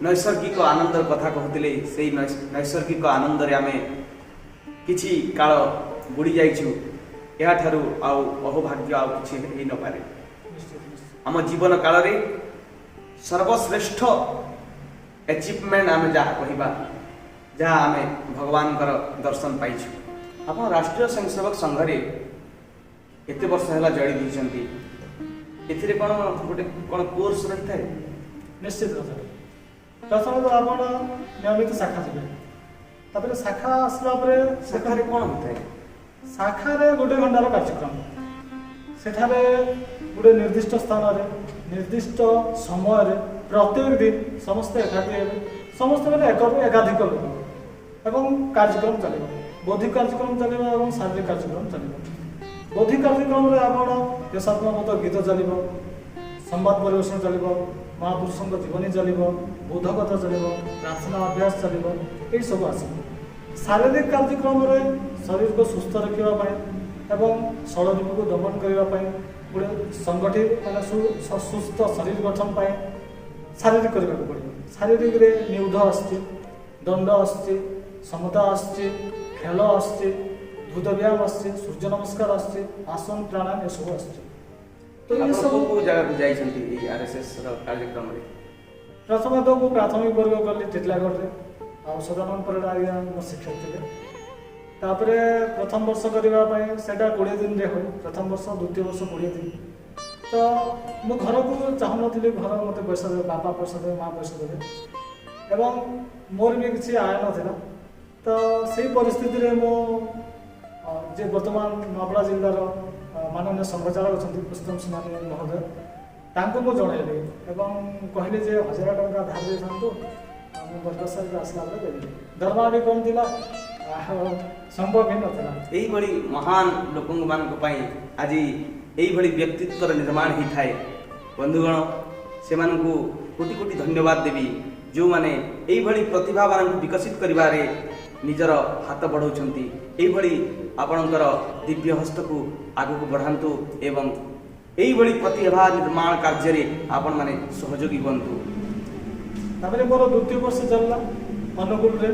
ନୈସର୍ଗିକ ଆନନ୍ଦର କଥା କହୁଥିଲେ ସେଇ ନୈସର୍ଗିକ ଆନନ୍ଦରେ ଆମେ କିଛି କାଳ ବୁଡ଼ି ଯାଇଛୁ ଏହାଠାରୁ ଆଉ ଅହୋଭାଗ୍ୟ ଆଉ କିଛି ହେଇନପାରେ। ଆମ ଜୀବନ କାଳରେ ସର୍ବଶ୍ରେଷ୍ଠ ଆଚିଭମେଣ୍ଟ ଆମେ ଯାହା କହିବା ଯାହା ଆମେ ଭଗବାନଙ୍କର ଦର୍ଶନ ପାଇଛୁ। ଆପଣ ରାଷ୍ଟ୍ରୀୟ ସ୍ୱୟଂସେବକ ସଂଘରେ ଏତେ ବର୍ଷ ହେଲା ଜଡ଼ି ଦେଇଛନ୍ତି ଏଥିରେ କ'ଣ ଗୋଟେ କ'ଣ କୋର୍ସ ରହିଥାଏ? ନିଶ୍ଚିତ ଭାବରେ ପ୍ରଥମେ ତ ଆପଣ ନିୟମିତ ଶାଖା ଯିବେ ତାପରେ ଶାଖା ଆସିଲା ପରେ ଶାଖାରେ କ'ଣ ହୋଇଥାଏ? ଶାଖାରେ 1 ଘଣ୍ଟାର କାର୍ଯ୍ୟକ୍ରମ ସେଠାରେ ଗୋଟେ ନିର୍ଦ୍ଦିଷ୍ଟ ସ୍ଥାନରେ ନିର୍ଦ୍ଦିଷ୍ଟ ସମୟରେ ପ୍ରତ୍ୟେକ ଦିନ ସମସ୍ତେ ଏକାଠି ହେବେ ସମସ୍ତେ ମାନେ ଏକାଧିକ ଲୋକ ଏବଂ କାର୍ଯ୍ୟକ୍ରମ ଚାଲିବ ବୌଦ୍ଧିକ କାର୍ଯ୍ୟକ୍ରମ ଚାଲିବ ଏବଂ ଶାରୀରିକ କାର୍ଯ୍ୟକ୍ରମ ଚାଲିବ। ବୌଦ୍ଧିକ କାର୍ଯ୍ୟକ୍ରମରେ ଆପଣ ଦେଶାତ୍ମକ ଗୀତ ଚାଲିବ ସମ୍ବାଦ ପରିବେଷଣ ଚାଲିବ ମହାପୁରୁଷଙ୍କ ଜୀବନୀ ଚାଲିବ ବୋଧକଥା ଚାଲିବ ପ୍ରାର୍ଥନା ଅଭ୍ୟାସ ଚାଲିବ ଏହିସବୁ ଆସିବ। ଶାରୀରିକ କାର୍ଯ୍ୟକ୍ରମରେ ଶରୀରକୁ ସୁସ୍ଥ ରଖିବା ପାଇଁ ଏବଂ ଷଡ଼ରିପୁକୁ ଦମନ କରିବା ପାଇଁ ଗୋଟେ ସଂଗଠିତ ମାନେ ସୁସ୍ଥ ଶରୀର ଗଠନ ପାଇଁ ଶାରୀରିକ କରିବାକୁ ପଡ଼ିବ। ଶାରୀରିକରେ ନିୟୁଦ୍ଧ ଆସୁଛି ଦଣ୍ଡ ଆସୁଛି ସମତା ଆସୁଛି ଖେଳ ଆସୁଛି ଦ୍ରୁତ ବ୍ୟାୟାମ ଆସୁଛି ସୂର୍ଯ୍ୟ ନମସ୍କାର ଆସୁଛି ଆସନ ପ୍ରାଣାୟାମ ଏସବୁ ଆସୁଛି। ତ ଏସବୁ କେଉଁ ଜାଗାକୁ ଯାଇଛନ୍ତି ଏଇ RSSର କାର୍ଯ୍ୟକ୍ରମରେ? ପ୍ରଥମେ ତ ମୁଁ ପ୍ରାଥମିକ ବର୍ଗ କଲି ଟିଟଲାଗଡ଼ରେ ଆଉ ସଦାନନ୍ଦ ପରିଡ଼ା ଆଜ୍ଞା ମୋ ଶିକ୍ଷକ ଥିଲେ। ତାପରେ ପ୍ରଥମ ବର୍ଷ କରିବା ପାଇଁ ସେଇଟା 20 ଦିନରେ ହୁଏ ପ୍ରଥମ ବର୍ଷ ଦ୍ୱିତୀୟ ବର୍ଷ 20 ଦିନ। ତ ମୁଁ ଘରକୁ ଚାହୁଁନଥିଲି ଘର ମୋତେ ପଇସା ଦେବେ ବାପା ପଇସା ଦେବେ ମା ପଇସା ଦେବେ ଏବଂ ମୋର ବି କିଛି ଆୟ ନଥିଲା। ତ ସେଇ ପରିସ୍ଥିତିରେ ମୁଁ ଯେ ବର୍ତ୍ତମାନ ନୂଆପଡ଼ା ଜିଲ୍ଲାର ମାନନୀୟ ସଂଘଚାଳକ ଅଛନ୍ତି ପୁଷ୍ପମ ସୁନାନୀ ମହୋଦୟ ତାଙ୍କୁ ମୁଁ ଜଣାଇଲି ଏବଂ କହିଲି ଯେ 1000 ଟଙ୍କା ଧାର ଦେଇଥାନ୍ତୁ ମୁଁ ବର୍ଗସାରରେ ଆସିଲା ପରେ ଦେବି। ଦରମା ବି କମ୍ ଥିଲା ସମ୍ଭବ ହିଁ ନଥିଲା। ଏଇଭଳି ମହାନ ଲୋକମାନଙ୍କ ପାଇଁ ଆଜି ଏଇଭଳି ବ୍ୟକ୍ତିତ୍ୱର ନିର୍ମାଣ ହୋଇଥାଏ। ବନ୍ଧୁଗଣ ସେମାନଙ୍କୁ କୋଟି କୋଟି ଧନ୍ୟବାଦ ଦେବି ଯେଉଁମାନେ ଏଇଭଳି ପ୍ରତିଭାମାନଙ୍କୁ ବିକଶିତ କରିବାରେ ନିଜର ହାତ ବଢ଼ାଉଛନ୍ତି। ଏଇଭଳି ଆପଣଙ୍କର ଦିବ୍ୟ ହସ୍ତକୁ ଆଗକୁ ବଢ଼ାନ୍ତୁ ଏବଂ ଏଇଭଳି ପ୍ରତିଭା ନିର୍ମାଣ କାର୍ଯ୍ୟରେ ଆପଣମାନେ ସହଯୋଗୀ ହୁଅନ୍ତୁ। ତାପରେ ମୋର ଦ୍ୱିତୀୟ ବର୍ଷ ଚାଲିଲା ଅନୁଗୁଳରେ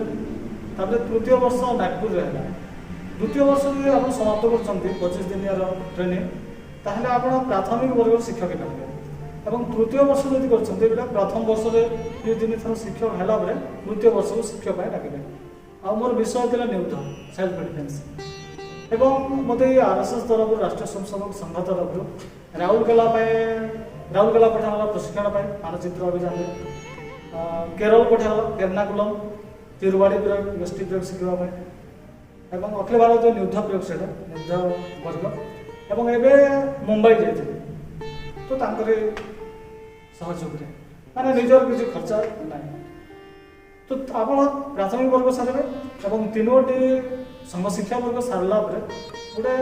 ତାପରେ ତୃତୀୟ ବର୍ଷ ନାଗପୁରରେ ହେଲା। ଦ୍ୱିତୀୟ ବର୍ଷ ଯଦି ଆପଣ ସମାପ୍ତ କରୁଛନ୍ତି 25 ଦିନିଆର ଟ୍ରେନିଂ ତାହେଲେ ଆପଣ ପ୍ରାଥମିକ ବର୍ଗର ଶିକ୍ଷକ ହେଇପାରିବେ ଏବଂ ତୃତୀୟ ବର୍ଷ ଯଦି କରୁଛନ୍ତି ଏଇଟା ପ୍ରଥମ ବର୍ଷରେ 2-3 ଥର ଶିକ୍ଷକ ହେଲା ପରେ ତୃତୀୟ ବର୍ଷକୁ ଶିକ୍ଷକ ପାଇଁ ଡାକିବେ। ଆଉ ମୋର ବିଷୟ ଥିଲା ନିୟୁଦ୍ଧ ସେଲ୍ଫ ଡିଫେନ୍ସ ଏବଂ ମୋତେ ଏଇ RSS ତରଫରୁ ରାଷ୍ଟ୍ରୀୟ ସ୍ୱୟଂସେବକ ସଂଘ ତରଫରୁ ରାଉରକେଲା ପଠାଗଲା ପ୍ରଶିକ୍ଷଣ ପାଇଁ ମାନଚିତ୍ର ଅଭିଯାନରେ କେରଳ ପଠାଗଲା ଏର୍ଣ୍ଣାକୁଲମ ତିରୁବାଡ଼ି ପ୍ରୟୋଗ ଗୋଷ୍ଠୀ ପ୍ରୟୋଗ ଶିଖିବା ପାଇଁ ଏବଂ ଅଖିଳ ଭାରତୀୟ ନିୟୁଦ୍ଧ ପ୍ରୟୋଗ ସେଇଟା ନିୟୁଦ୍ଧ ବର୍ଗ ଏବଂ ଏବେ ମୁମ୍ବାଇ ଯାଇଥିଲି ତ ତାଙ୍କରି ସହଯୋଗରେ ମାନେ ନିଜର କିଛି ଖର୍ଚ୍ଚ ନାହିଁ। ତ ଆପଣ ପ୍ରାଥମିକ ବର୍ଗ ସାରିବେ ଏବଂ 3ଟି ସଂଘ ଶିକ୍ଷା ବର୍ଗ ସାରିଲା ପରେ ଗୋଟେ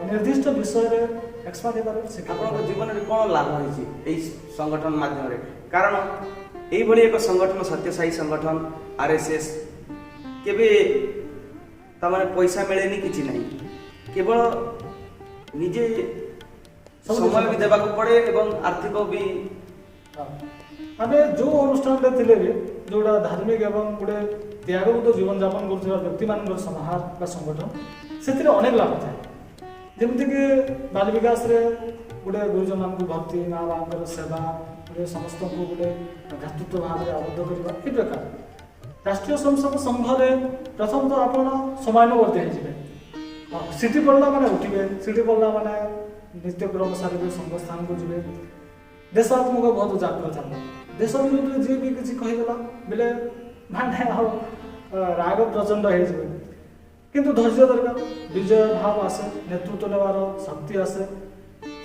ନିର୍ଦ୍ଦିଷ୍ଟ ବିଷୟରେ ଏକ୍ସପର୍ଟ ହେଇପାରିବେ। ଆପଣଙ୍କ ଜୀବନରେ କ'ଣ ଲାଭ ହେଇଛି ଏଇ ସଂଗଠନ ମାଧ୍ୟମରେ? କାରଣ এইভাবে এক সংগঠন সত্যসাই সংগঠন RSS কেবে তার পয়সা মিলেনি কিছু নাই কেবল নিজে সময় भी দেବାକୁ পড়ে এবং আর্থিক भी ଆମେ ଯେଉଁ ଅନୁଷ୍ଠାନରେ ଥିଲେ ବି ଯେଉଁଟା ଧାର୍ମିକ ଏବଂ ଗୋଟେ ତ୍ୟାଗବୋଧ ଜୀବନଯାପନ କରୁଥିବା ବ୍ୟକ୍ତିମାନଙ୍କର ସମାହାର ବା ସଂଗଠନ ସେଥିରେ ଅନେକ ଲାଭ ଥାଏ। ଯେମିତିକି ବାଲ ବିକାଶରେ ଗୋଟେ ଗୁରୁଜନମାନଙ୍କୁ ଭକ୍ତି ମା ବାବାଙ୍କର ସେବା ଗୋଟେ ସମସ୍ତଙ୍କୁ ଗୋଟେ ଭ୍ରାତୃତ୍ୱ ଭାବରେ ଆବଦ୍ଧ କରିବା ଏ ପ୍ରକାର ରାଷ୍ଟ୍ରୀୟ ସ୍ୱୟଂସେବକ ସଂଘରେ ପ୍ରଥମତଃ ଆପଣ ସମୟାନୁବର୍ତ୍ତୀ ହେଇଯିବେ। सिटी पढ़ला मैंने उठे सिटी पढ़ला मैंने नित्यक्रम सारे संस्थान को जी देशात्मक बहुत जागृत हम देश विरोध जी भी किसी कहीदेला बोले माने राग प्रचंड हो किंतु धैर्य दरकार विजय भाव आसे नेतृत्व नेवार शक्ति आसे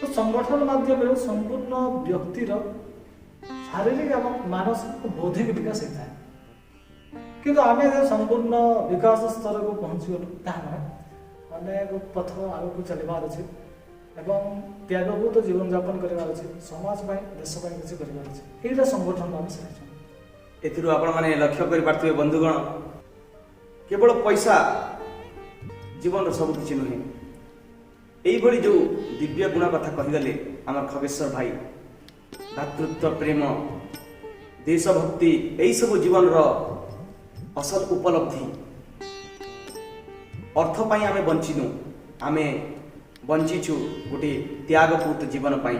तो संगठन माध्यम संपूर्ण व्यक्तिर शारीरिक एवं मानसिक बौद्धिक विकास होता है किंतु आम संपूर्ण विकास स्तर को पहुँची गलु ताहा अनेक पथ आग को चलबार अच्छे एवं त्यागभूत जीवन यापन करार अच्छे समाज देश किसी करार अच्छे यहाँ संगठन आम से एथिरु आपण माने लक्ष्य करि पारथिबे बंधुगण केवल पैसा जीवन सब किछि नुहे एई भली जो दिव्य गुण कथा कहिगले आम खगेश्वर भाई भातृत्व प्रेम देशभक्ति एई सब जीवन रो असल उपलब्धि अर्थ पाई आमे बंचिनु आमे बंचिछु गोटे त्यागपूत जीवन पाई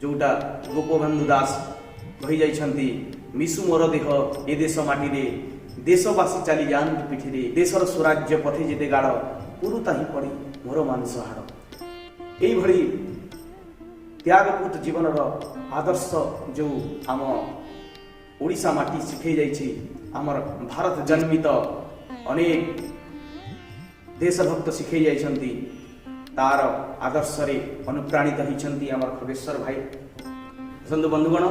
जोटा गोपबंधु दास कहि जाइछंती मिसु मोर देह ए देश माटी रे देशवासी चली जान पिठी रे देशर स्वराज्य पथे जेते गाड़ पुरुता ही पड़ी मोर मानस हाड़ एई भली त्यागपूत जीवन रो आदर्श जो आम ओडिशा माटी शिखै जाइछि आमर भारत जन्मित अनेक देशभक्त शिखै जाइछंती तार आदर्श रे अनुप्राणित होइछंती आमर खगेश्वर भाई बंधु बंधुगण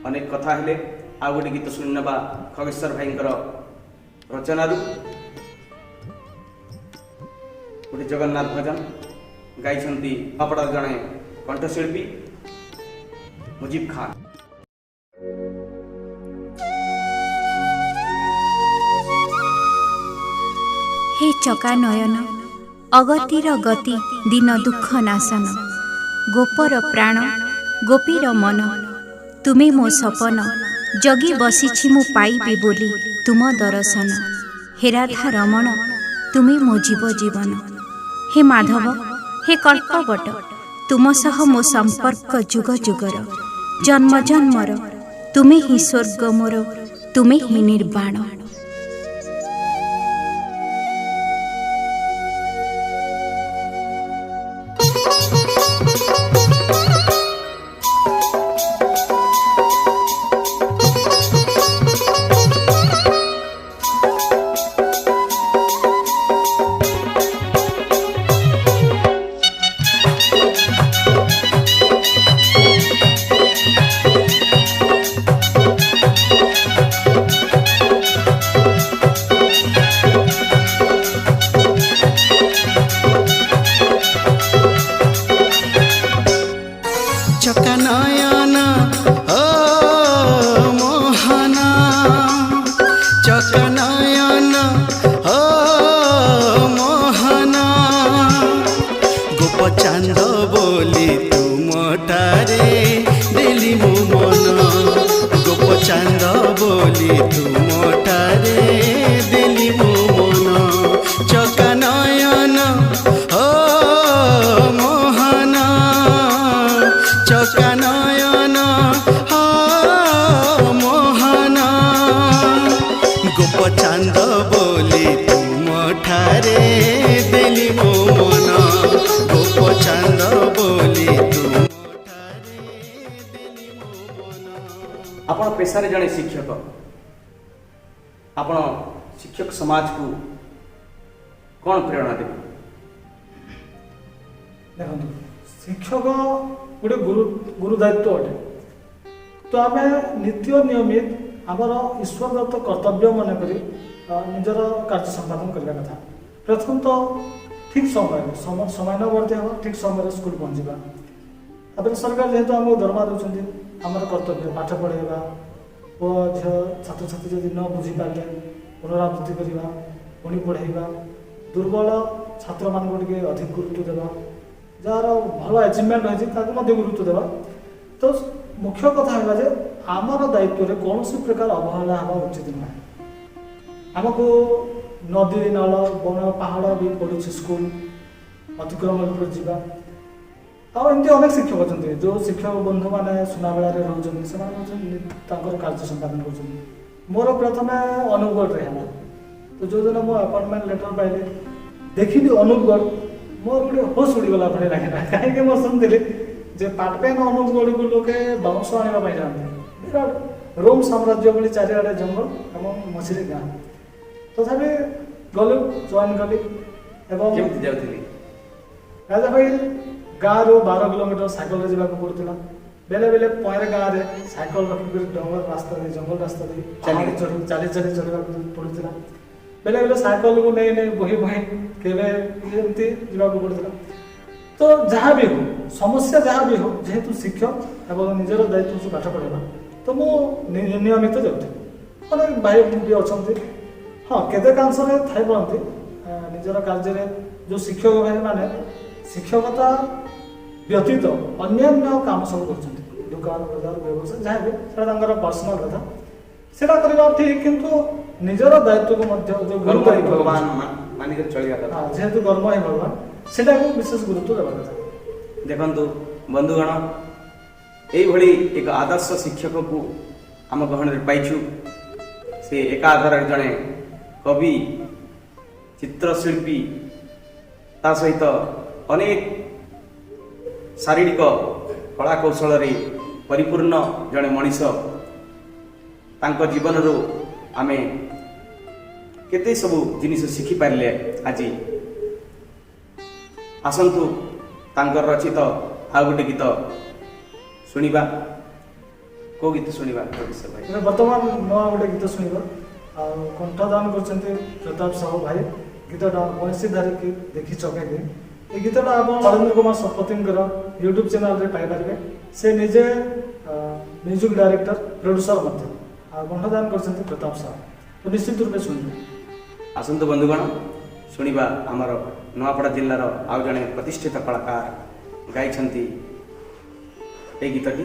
अनेक कथा हेले आ गोटे गीत शुणी ना खगेश्वर भाई रचना गोटे जगन्नाथ भजन गाई आपड़ा जड़े कंठशिल्पी मुजीब खान। हे चका नयन अगतिर गति दिन दुख नाशन गोपर प्राण गोपीर मन तुमे मो सपन जगी बसिछि मु पाइबी बोली तुम दर्शन हे राधा रमण तुमे मो जीव जीवन हे माधव हे कल्पवट तुम सह मो संपर्क जुग जुगर जन्म जन्मर तुमे ही स्वर्ग मोर तुमे ही निर्वाण। चांद बोली तुमटारे देली मो मन गोप चांद बोली तुमटारे देली मो मन चका नयन हो मोहन चका नयन हो मोहन गोप चांद बोली तुमठारे देली मो मन चांद बोली आपण पेशारे जड़े शिक्षक आपण शिक्षक समाज को कौन प्रेरणा देवे देखो शिक्षक गोटे गुरु दायित्व अटे तो आम नित्य नियमित आमर ईश्वर दत्त कर्तव्य मन कर निजर कार्य संपादन करने कथा प्रथम तो ठीक समय समयवर्ती हम ठीक समय स्कूल पहुँचा तापर सरकार जेहेतु आमको दरमा दूसरी आमर कर्तव्य पाठ पढ़ेगा पुओ झी छात्र छात्री जब न बुझीपारे पुनरावृत्ति करवा पुणी पढ़ेगा दुर्बल छात्र मान अधिक गुरुत्व देवा जार भल अचिवमेंट रही गुरुत्व देवा तो मुख्य कथा है आमर दायित्व कौन सी प्रकार अवहेला हवा उचित नुहे आमको नदी नाल बन पहाड़ भी पड़ू स्कूल अतिक्रम जा आमती अनेक शिक्षक अच्छा जो शिक्षक बंधु मैंने सुनाबेला रोचे से कार्य संपादन कर मोर प्रथम अनुगढ़ है तो जो दिन मुझे अपॉइंटमेंट लेटर पाइली ଦେଖିଲି ଅନୁପଗଡ଼ ମୋର ଗୋଟେ ହୋସ୍ ଉଡ଼ିଗଲା ଭଳି ଲାଗିଲା। କାହିଁକି ମୁଁ ଶୁଣିଥିଲି ଯେ ପାଟପେନ୍ ଅନୁପଗଡ଼କୁ ଲୋକେ ବାଉଁଶ ଆଣିବା ପାଇଁ ଯାଆନ୍ତି। ବିରାଟ ରୋମ୍ ସାମ୍ରାଜ୍ୟ ଭଳି ଚାରିଆଡ଼େ ଜଙ୍ଗଲ ଏବଂ ମଝିରେ ଗାଁ। ତଥାପି ଗଲୁ, ଜଏନ୍ କଲି ଏବଂ କେମିତି ଯାଉଥିଲି? ରାଜା ଭାଇ ଗାଁରୁ 12 କିଲୋମିଟର ସାଇକେଲରେ ଯିବାକୁ ପଡ଼ୁଥିଲା। ବେଲେ ବେଲେ ପଏଁରେ ଗାଁରେ ସାଇକେଲ ରଖିକରି ଜଙ୍ଗଲ ରାସ୍ତା ଦେଇ ଚାଲି ଚଢ଼ିବାକୁ ପଡ଼ୁଥିଲା। ବେଲେ ବେଲେ ସାଇକେଲକୁ ନେଇ ବହି କେବେ ଏମିତି ଯିବାକୁ ପଡ଼ୁଥିଲା। ତ ଯାହା ବି ହଉ, ସମସ୍ୟା ଯାହା ବି ହଉ, ଯେହେତୁ ଶିକ୍ଷକ ଏବଂ ନିଜର ଦାୟିତ୍ୱ ପାଠ ପଢ଼ାଇବା, ତ ମୁଁ ନିୟମିତ ଯାଉଥିଲି। ଅନେକ ଭାଇ ବି ଅଛନ୍ତି, ହଁ କେତେ କାଂଶରେ ଥାଇପାରନ୍ତି ନିଜର କାର୍ଯ୍ୟରେ ଯେଉଁ ଶିକ୍ଷକ ଭାଇମାନେ ଶିକ୍ଷକତା ବ୍ୟତୀତ ଅନ୍ୟାନ୍ୟ କାମ ସବୁ କରୁଛନ୍ତି, ଦୋକାନ ବଜାର ବ୍ୟବସାୟ ଯାହା ବି, ସେଟା ତାଙ୍କର ପର୍ସନାଲ କଥା, ସେଟା କରିବା ଠିକ୍। କିନ୍ତୁ ନିଜର ଦାୟିତ୍ୱକୁ ମଧ୍ୟ ଯେଉଁ ଗୁରୁତ୍ୱ ଭଗବାନ ମାନିକରି ଚଳିବା କଥା। ଯେହେତୁ କର୍ମ ହିଁ ଭଗବାନ, ସେଟାକୁ ବିଶେଷ ଗୁରୁତ୍ୱ ଦେବା କଥା। ଦେଖନ୍ତୁ ବନ୍ଧୁଗଣ, ଏଇଭଳି ଏକ ଆଦର୍ଶ ଶିକ୍ଷକକୁ ଆମ ଗହଣରେ ପାଇଛୁ। ସେ ଏକାଧାରରେ ଜଣେ କବି, ଚିତ୍ରଶିଳ୍ପୀ, ତା ସହିତ ଅନେକ ଶାରୀରିକ କଳା କୌଶଳରେ ପରିପୂର୍ଣ୍ଣ ଜଣେ ମଣିଷ। ତାଙ୍କ ଜୀବନରୁ ଆମେ କେତେ ସବୁ ଜିନିଷ ଶିଖିପାରିଲେ ଆଜି। ଆସନ୍ତୁ ତାଙ୍କର ରଚିତ ଆଉ ଗୋଟେ ଗୀତ ଶୁଣିବା। କେଉଁ ଗୀତ ଶୁଣିବା ପ୍ରଫେସର ଭାଇ? ଏବେ ବର୍ତ୍ତମାନ ନୂଆ ଗୋଟେ ଗୀତ ଶୁଣିବା। ଆଉ କଣ୍ଠଦାନ କରିଛନ୍ତି ପ୍ରତାପ ସାହୁ ଭାଇ। ଗୀତଟା ବଂଶୀ ଧାରିକି ଦେଖି ଚକେଇକି। এই ଗୀତଟା ଆପଣ ନରେନ୍ଦ୍ର କୁମାର ଶତପଥୀଙ୍କର ୟୁଟ୍ୟୁବ୍ ଚ୍ୟାନେଲରେ ପାଇପାରିବେ। ସେ ନିଜେ ମ୍ୟୁଜିକ୍ ଡାଇରେକ୍ଟର, ପ୍ରଡ୍ୟୁସର ମଧ୍ୟ, ଆଉ କଣ୍ଠଦାନ କରିଛନ୍ତି ପ୍ରତାପ ସାହୁ। ତ ନିଶ୍ଚିତ ରୂପେ ଶୁଣିବେ। ଆସନ୍ତୁ ବନ୍ଧୁଗଣ, ଶୁଣିବା ଆମର ନୂଆପଡ଼ା ଜିଲ୍ଲାର ଆଉ ଜଣେ ପ୍ରତିଷ୍ଠିତ କଳାକାର ଗାଇଛନ୍ତି এই ଗୀତଟି।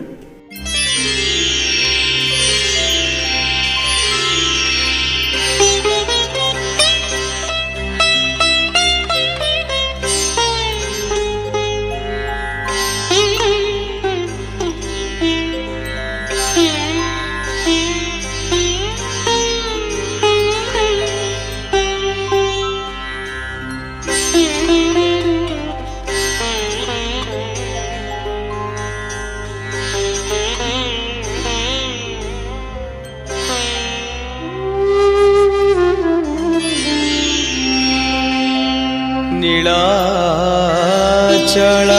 नीलाचल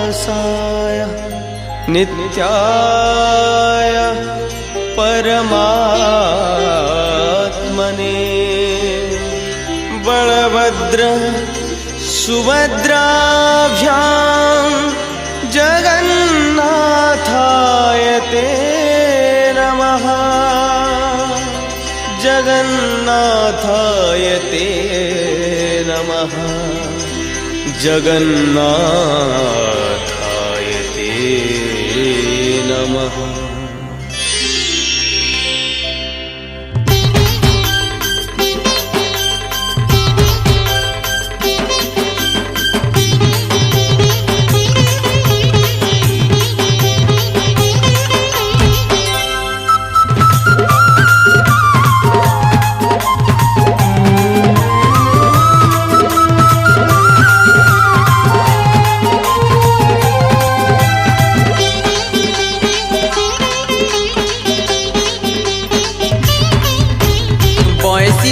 निवासाय नित्याय परमात्मने बलभद्र सुभद्राभ्यां जगन्नाथाय ते नमः। जगन्नाथाय ते नमः। जगन्नाथाय ते नमः।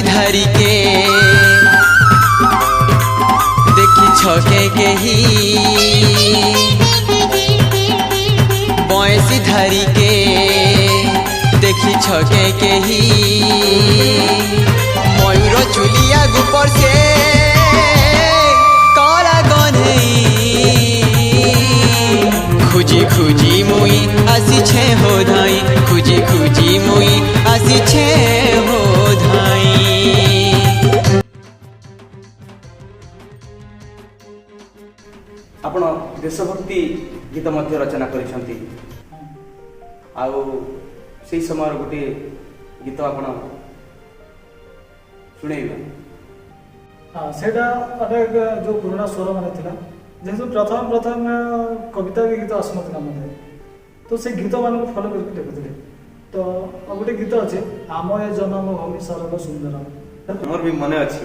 धरी के देखी छके के ही बंसी धरी के देखी छके के ही मयूर चुलिया गुपर से काला गन्हई खुजी खुजी मुई आसी छे हो धाई खुजी खुजी मुई आसी छे हो धाई। ଆପଣ ଦେଶଭକ୍ତି ଗୀତ ମଧ୍ୟ ରଚନା କରିଛନ୍ତି। ଆଉ ସେଇ ସମୟର ଗୋଟିଏ ଗୀତ ଆପଣ ଶୁଣେଇବେ? ସେଇଟା ଅନେକ ଯେଉଁ ପୁରୁଣା ସ୍ୱର ମାନେ ଥିଲା, ଯେହେତୁ ପ୍ରଥମେ କବିତା ଗୀତ ଆସୁନଥିଲା ମୋତେ, ତ ସେ ଗୀତମାନଙ୍କୁ ଫଲୋ କରିକି ଲେଖୁଥିଲେ। ତ ଗୋଟେ ଗୀତ ଅଛି ଆମ ଏ ଜନ୍ମଭୂମି ସରଗ ସୁନ୍ଦର। ମୋର ବି ମନେ ଅଛି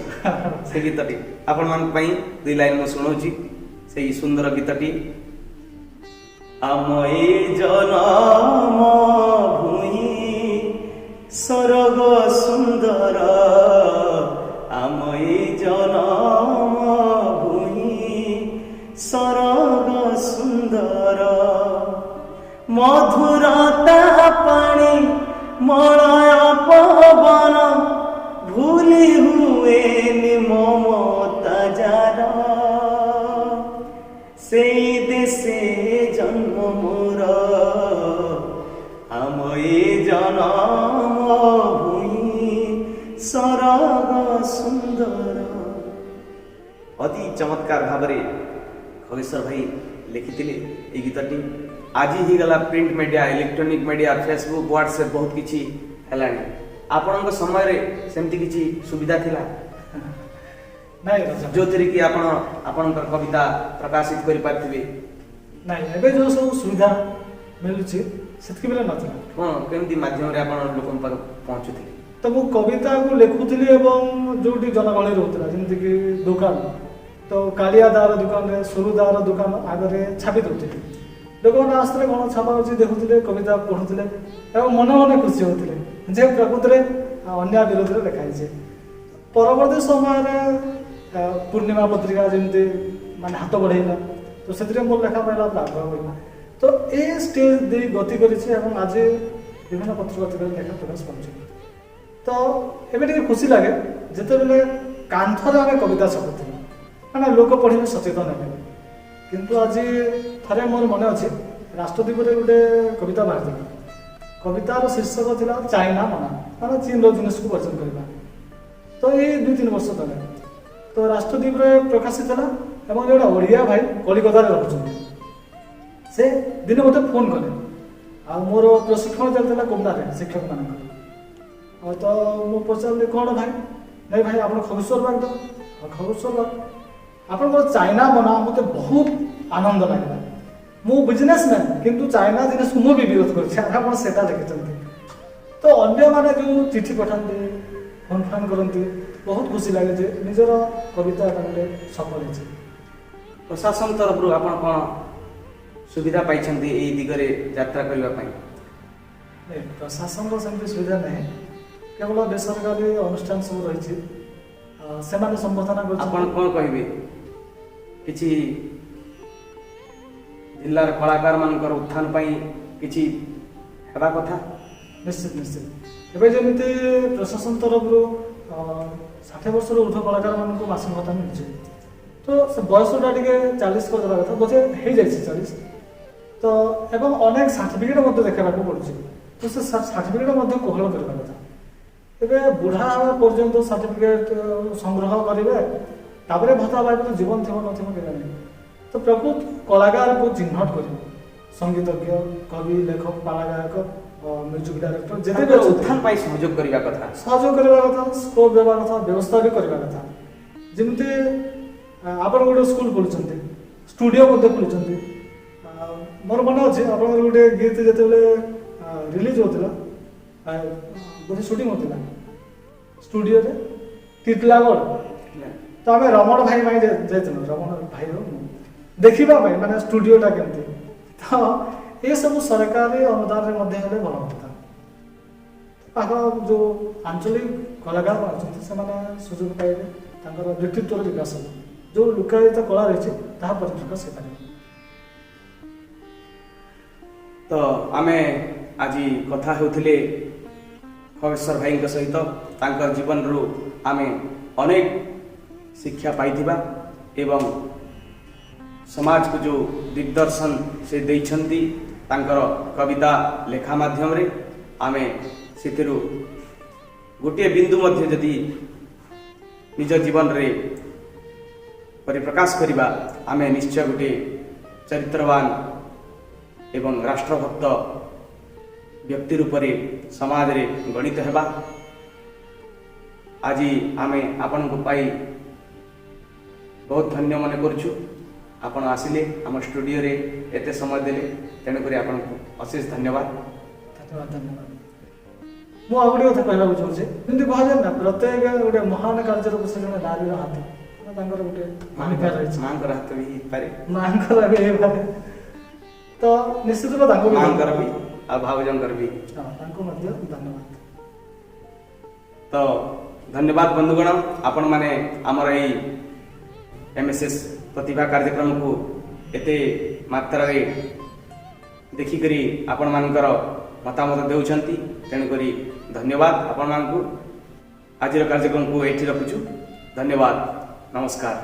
ସେ ଗୀତଟି ଆପଣମାନଙ୍କ ପାଇଁ 2 ଲାଇନ୍ ମୁଁ ଶୁଣାଉଛି ସେଇ ସୁନ୍ଦର ଗୀତଟି। ଆମ ଏ ଜନମ ଭୂଇଁ ସରଗ ସୁନ୍ଦର, ଆମ ଏ ଜନମ ଭୂଇଁ ସରଗ ସୁନ୍ଦର, ମଧୁରତା ପାଣି ମଳୟ ପବନ ଭୁଲି ହୁଏନି ମମତା ଯାର, ସେଇ ଦେଶେ ଜନ୍ମ ମୋର ଆମ ଏ ଜନମ ଭୂଇଁ ସରଗ ସୁନ୍ଦର। ଅତି ଚମତ୍କାର ଭାବରେ ଖଗେଶ୍ୱର ଭାଇ ଲେଖିଥିଲେ এই ଗୀତଟି। ଆଜି ହେଇଗଲା print media, electronic media, Facebook, WhatsApp ବହୁତ କିଛି ହେଲାଣି। ଆପଣଙ୍କ ସମୟରେ ସେମିତି କିଛି ସୁବିଧା ଥିଲା ନାଇଁ ରାଜା, ଯୋଉଥିରେ କି ଆପଣ ଆପଣଙ୍କର କବିତା ପ୍ରକାଶିତ କରିପାରିଥିବେ? ନାଇଁ ଏବେ ଯୋଉ ସବୁ ସୁବିଧା ମିଳୁଛି ସେତିକି ବେଳେ ନଥିଲା। କ'ଣ କେମିତି ମାଧ୍ୟମରେ ଆପଣ ଲୋକଙ୍କ ପାଖକୁ ପହଞ୍ଚୁଥିଲେ? ତ ମୁଁ କବିତାକୁ ଲେଖୁଥିଲି ଏବଂ ଯୋଉଠି ଜନଗହଳି ରହୁଥିଲା ଯେମିତିକି ଦୋକାନ, ତ କାଳିଆ ଦାର ଦୋକାନରେ ସରୁ ଦାର ଦୋକାନ ଆଗରେ ଛାପି ଦେଉଥିଲି। ଲୋକମାନେ ଆସୁଥିଲେ କ'ଣ ଛାପା ହେଉଛି ଦେଖୁଥିଲେ, କବିତା ପଢ଼ୁଥିଲେ ଏବଂ ମନେ ମନେ ଖୁସି ହେଉଥିଲେ ଯେ ପ୍ରକୃତରେ ଅନ୍ୟାୟ ବିରୋଧରେ ଲେଖା ହେଇଛି। ପରବର୍ତ୍ତୀ ସମୟରେ ପୂର୍ଣ୍ଣିମା ପତ୍ରିକା ଯେମିତି ମାନେ ହାତ ବଢ଼େଇଲା, ତ ସେଥିରେ ମୋର ଲେଖା ପାଇଲା ଆଗ୍ରହ ହୋଇଲା। ତ ଏ ଷ୍ଟେଜ୍ ଦେଇ ଗତି କରିଛି ଏବଂ ଆଜି ବିଭିନ୍ନ ପତ୍ର ପତ୍ରିକାରେ ଲେଖା ପ୍ରକାଶ ପାଉଛି। ତ ଏବେ ଟିକେ ଖୁସି ଲାଗେ ଯେତେବେଳେ କାନ୍ଥରେ ଆମେ କବିତା ଛାପୁଥିଲୁ, ମାନେ ଲୋକ ପଢ଼ିଲେ ସଚେତନ ହେବେ। କିନ୍ତୁ ଆଜି ଥରେ ମୋର ମନେ ଅଛି ରାଷ୍ଟ୍ରଦୀପରେ ଗୋଟେ କବିତା ବାହାରିଥିଲା। କବିତାର ଶୀର୍ଷକ ଥିଲା ଚାଇନା ମନା, ମାନେ ଚୀନର ଜିନିଷକୁ ବର୍ଜନ କରିବା। ତ ଏଇ 2-3 ବର୍ଷ ତଳେ ତ ରାଷ୍ଟ୍ରଦୀପରେ ପ୍ରକାଶିତ ହେଲା ଏବଂ ଜଣେ ଓଡ଼ିଆ ଭାଇ କଲିକତାରେ ରହୁଛନ୍ତି। ସେ ଦିନେ ମୋତେ ଫୋନ୍ କଲେ, ଆଉ ମୋର ପ୍ରଶିକ୍ଷଣ ଚାଲିଥିଲା କୋମନାରେ ଶିକ୍ଷକମାନଙ୍କର। ତ ମୁଁ ପଚାରିଲି କ'ଣ ଭାଇ? ନାଇଁ ଭାଇ ଆପଣ ଖଗେଶ୍ୱର ବାଗ ତ? ଖଗେଶ୍ୱର ବାଗ ଆପଣଙ୍କର ଚାଇନା ମନା ମୋତେ ବହୁତ ଆନନ୍ଦ ଲାଗିଲା। ମୁଁ ବିଜନେସମ୍ୟାନ୍ କିନ୍ତୁ ଚାଇନା ଜିନିଷକୁ ମୁଁ ବି ବିରୋଧ କରୁଛି, ଆପଣ ସେଟା ଲେଖିଛନ୍ତି। ତ ଅନ୍ୟମାନେ ଯେଉଁ ଚିଠି ପଠାନ୍ତି, ଫୋନ୍ ଫାନ୍ କରନ୍ତି, ବହୁତ ଖୁସି ଲାଗେ ଯେ ନିଜର କବିତା ତାଙ୍କର ସଫଳ ହେଇଛି। ପ୍ରଶାସନ ତରଫରୁ ଆପଣ କ'ଣ ସୁବିଧା ପାଇଛନ୍ତି ଏଇ ଦିଗରେ ଯାତ୍ରା କରିବା ପାଇଁ? ନାଇଁ, ପ୍ରଶାସନର ସେମିତି ସୁବିଧା ନାହିଁ, କେବଳ ବେସରକାରୀ ଅନୁଷ୍ଠାନ ସବୁ ରହିଛି, ସେମାନେ ସମ୍ବର୍ଦ୍ଧନା ଆପଣ କରୁଛନ୍ତି। କ'ଣ କହିବେ? କିଛି ଜିଲ୍ଲାର କଳାକାରମାନଙ୍କର ଉତ୍ଥାନ ପାଇଁ କିଛି ହେବା କଥା? ନିଶ୍ଚିତ ନିଶ୍ଚିତ। ଏବେ ଯେମିତି ପ୍ରଶାସନ ତରଫରୁ 60 ବର୍ଷରୁ ଉର୍ଦ୍ଧ୍ୱ କଳାକାରମାନଙ୍କୁ ମାସିକ ଭତ୍ତା ମିଳୁଛି, ତ ସେ ବୟସଟା ଟିକେ 40 କରିଦେବା କଥା, ବୋଧେ ହେଇଯାଇଛି 40। ତ ଏବଂ ଅନେକ ସାର୍ଟିଫିକେଟ୍ ମଧ୍ୟ ଦେଖାଇବାକୁ ପଡ଼ୁଛି, ତ ସେ ସାର୍ଟିଫିକେଟ୍ ମଧ୍ୟ କୋହଳ କରିବା କଥା। ଏବେ ବୁଢ଼ା ହେବା ପର୍ଯ୍ୟନ୍ତ ସାର୍ଟିଫିକେଟ୍ ସଂଗ୍ରହ କରିବେ, ତାପରେ ଭତ୍ତା ପାଇବେ, ତ ଜୀବନ ଥିବ ନଥିବ କେଜାଣି। ତ ପ୍ରକୃତ କଳାକାରକୁ ଚିହ୍ନଟ କରିବ, ସଙ୍ଗୀତଜ୍ଞ, କବି, ଲେଖକ, ପାଲାଗାୟକ, ମ୍ୟୁଜିକ୍ ଡାଇରେକ୍ଟର ଯେତେ ଉତ୍ଥାନ ପାଇଁ ସହଯୋଗ କରିବା କଥା, ସହଯୋଗ କରିବା କଥା, ସ୍କୋପ୍ ଦେବା କଥା, ବ୍ୟବସ୍ଥା ବି କରିବା କଥା। ଯେମିତି ଆପଣ ଗୋଟେ ସ୍କୁଲ ଖୋଲିଛନ୍ତି, ଷ୍ଟୁଡ଼ିଓ ମଧ୍ୟ ଖୋଲିଛନ୍ତି। ମୋର ମନେ ଅଛି ଆପଣଙ୍କର ଗୋଟେ ଗୀତ ଯେତେବେଳେ ରିଲିଜ୍ ହେଉଥିଲା, ବୋଧେ ସୁଟିଂ ହେଉଥିଲା ଷ୍ଟୁଡ଼ିଓରେ ଟିଟଲାଗଡ଼, ତ ଆମେ ରମଣ ଭାଇ ପାଇଁ ଯାଇଥିଲୁ, ରମଣ ଭାଇ ଦେଖିବା ପାଇଁ ମାନେ ଷ୍ଟୁଡ଼ିଓଟା କେମିତି। ତ ଏସବୁ ସରକାରୀ ଅନୁଦାନରେ ମଧ୍ୟ ହେଲେ ଭଲ ହୁଅନ୍ତା। ପାଖ ଯେଉଁ ଆଞ୍ଚଳିକ କଳାକାର ଅଛନ୍ତି ସେମାନେ ସୁଯୋଗ ପାଇବେ, ତାଙ୍କର ବ୍ୟକ୍ତିତ୍ୱର ବିକାଶ ହେବ, ଯେଉଁ ଲୁକାୟିତ କଳା ରହିଛି ତାହା ପରିପ୍ରକାଶ ହେଇପାରିବ। ତ ଆମେ ଆଜି କଥା ହେଉଥିଲେ ଖଗେଶ୍ୱର ଭାଇଙ୍କ ସହିତ। ତାଙ୍କର ଜୀବନରୁ ଆମେ ଅନେକ ଶିକ୍ଷା ପାଇଥିବା ଏବଂ ସମାଜକୁ ଯେଉଁ ଦିଗ୍ଦର୍ଶନ ସେ ଦେଇଛନ୍ତି ତାଙ୍କର କବିତା ଲେଖା ମାଧ୍ୟମରେ, ଆମେ ସେଥିରୁ ଗୋଟିଏ ବିନ୍ଦୁ ମଧ୍ୟ ଯଦି ନିଜ ଜୀବନରେ ପରିପ୍ରକାଶ କରିବା, ଆମେ ନିଶ୍ଚୟ ଗୋଟିଏ ଚରିତ୍ରବାନ ଏବଂ ରାଷ୍ଟ୍ରଭକ୍ତ ବ୍ୟକ୍ତି ରୂପରେ ସମାଜରେ ଗଣିତ ହେବା। ଆଜି ଆମେ ଆପଣଙ୍କୁ ପାଇ ବହୁତ ଧନ୍ୟ ମନେ କରୁଛୁ। ଆପଣ ଆସିଲେ ଆମ ଷ୍ଟୁଡ଼ିଓରେ ଏତେ ସମୟ ଦେଲେ, ତେଣୁକରି ଆପଣଙ୍କୁ ଅଶେଷ ଧନ୍ୟବାଦ। ଧନ୍ୟବାଦ ଧନ୍ୟବାଦ। ମୁଁ ଆଉ ଗୋଟେ କଥା କହିବାକୁ ଚାହୁଁଛି ଯେମିତି କୁହାଯାଏ ନା ପ୍ରତ୍ୟେକ ଗୋଟେ ମହାନ କାର୍ଯ୍ୟର ପଛରେ ଜଣେ ନାରୀର ହାତ ତାଙ୍କର ଗୋଟେ ଭୂମିକା ରହିଛି। ମାଙ୍କର ହାତ ବି ହେଇପାରେ, ମାଙ୍କର ବି ହେଇପାରେ, ତ ନିଶ୍ଚିତ ତାଙ୍କୁ ବି ମାଙ୍କର ବି ଆଉ ଭାଉଜଙ୍କର ବି। ତାଙ୍କୁ ମଧ୍ୟ ଧନ୍ୟବାଦ। ତ ଧନ୍ୟବାଦ ବନ୍ଧୁଗଣ, ଆପଣମାନେ ଆମର ଏଇ MSS ପ୍ରତିଭା କାର୍ଯ୍ୟକ୍ରମକୁ ଏତେ ମାତ୍ରାରେ ଦେଖିକରି ଆପଣମାନଙ୍କର ମତାମତ ଦେଉଛନ୍ତି, ତେଣୁକରି ଧନ୍ୟବାଦ ଆପଣମାନଙ୍କୁ। ଆଜିର କାର୍ଯ୍ୟକ୍ରମକୁ ଏଇଠି ରଖୁଛୁ। ଧନ୍ୟବାଦ, ନମସ୍କାର।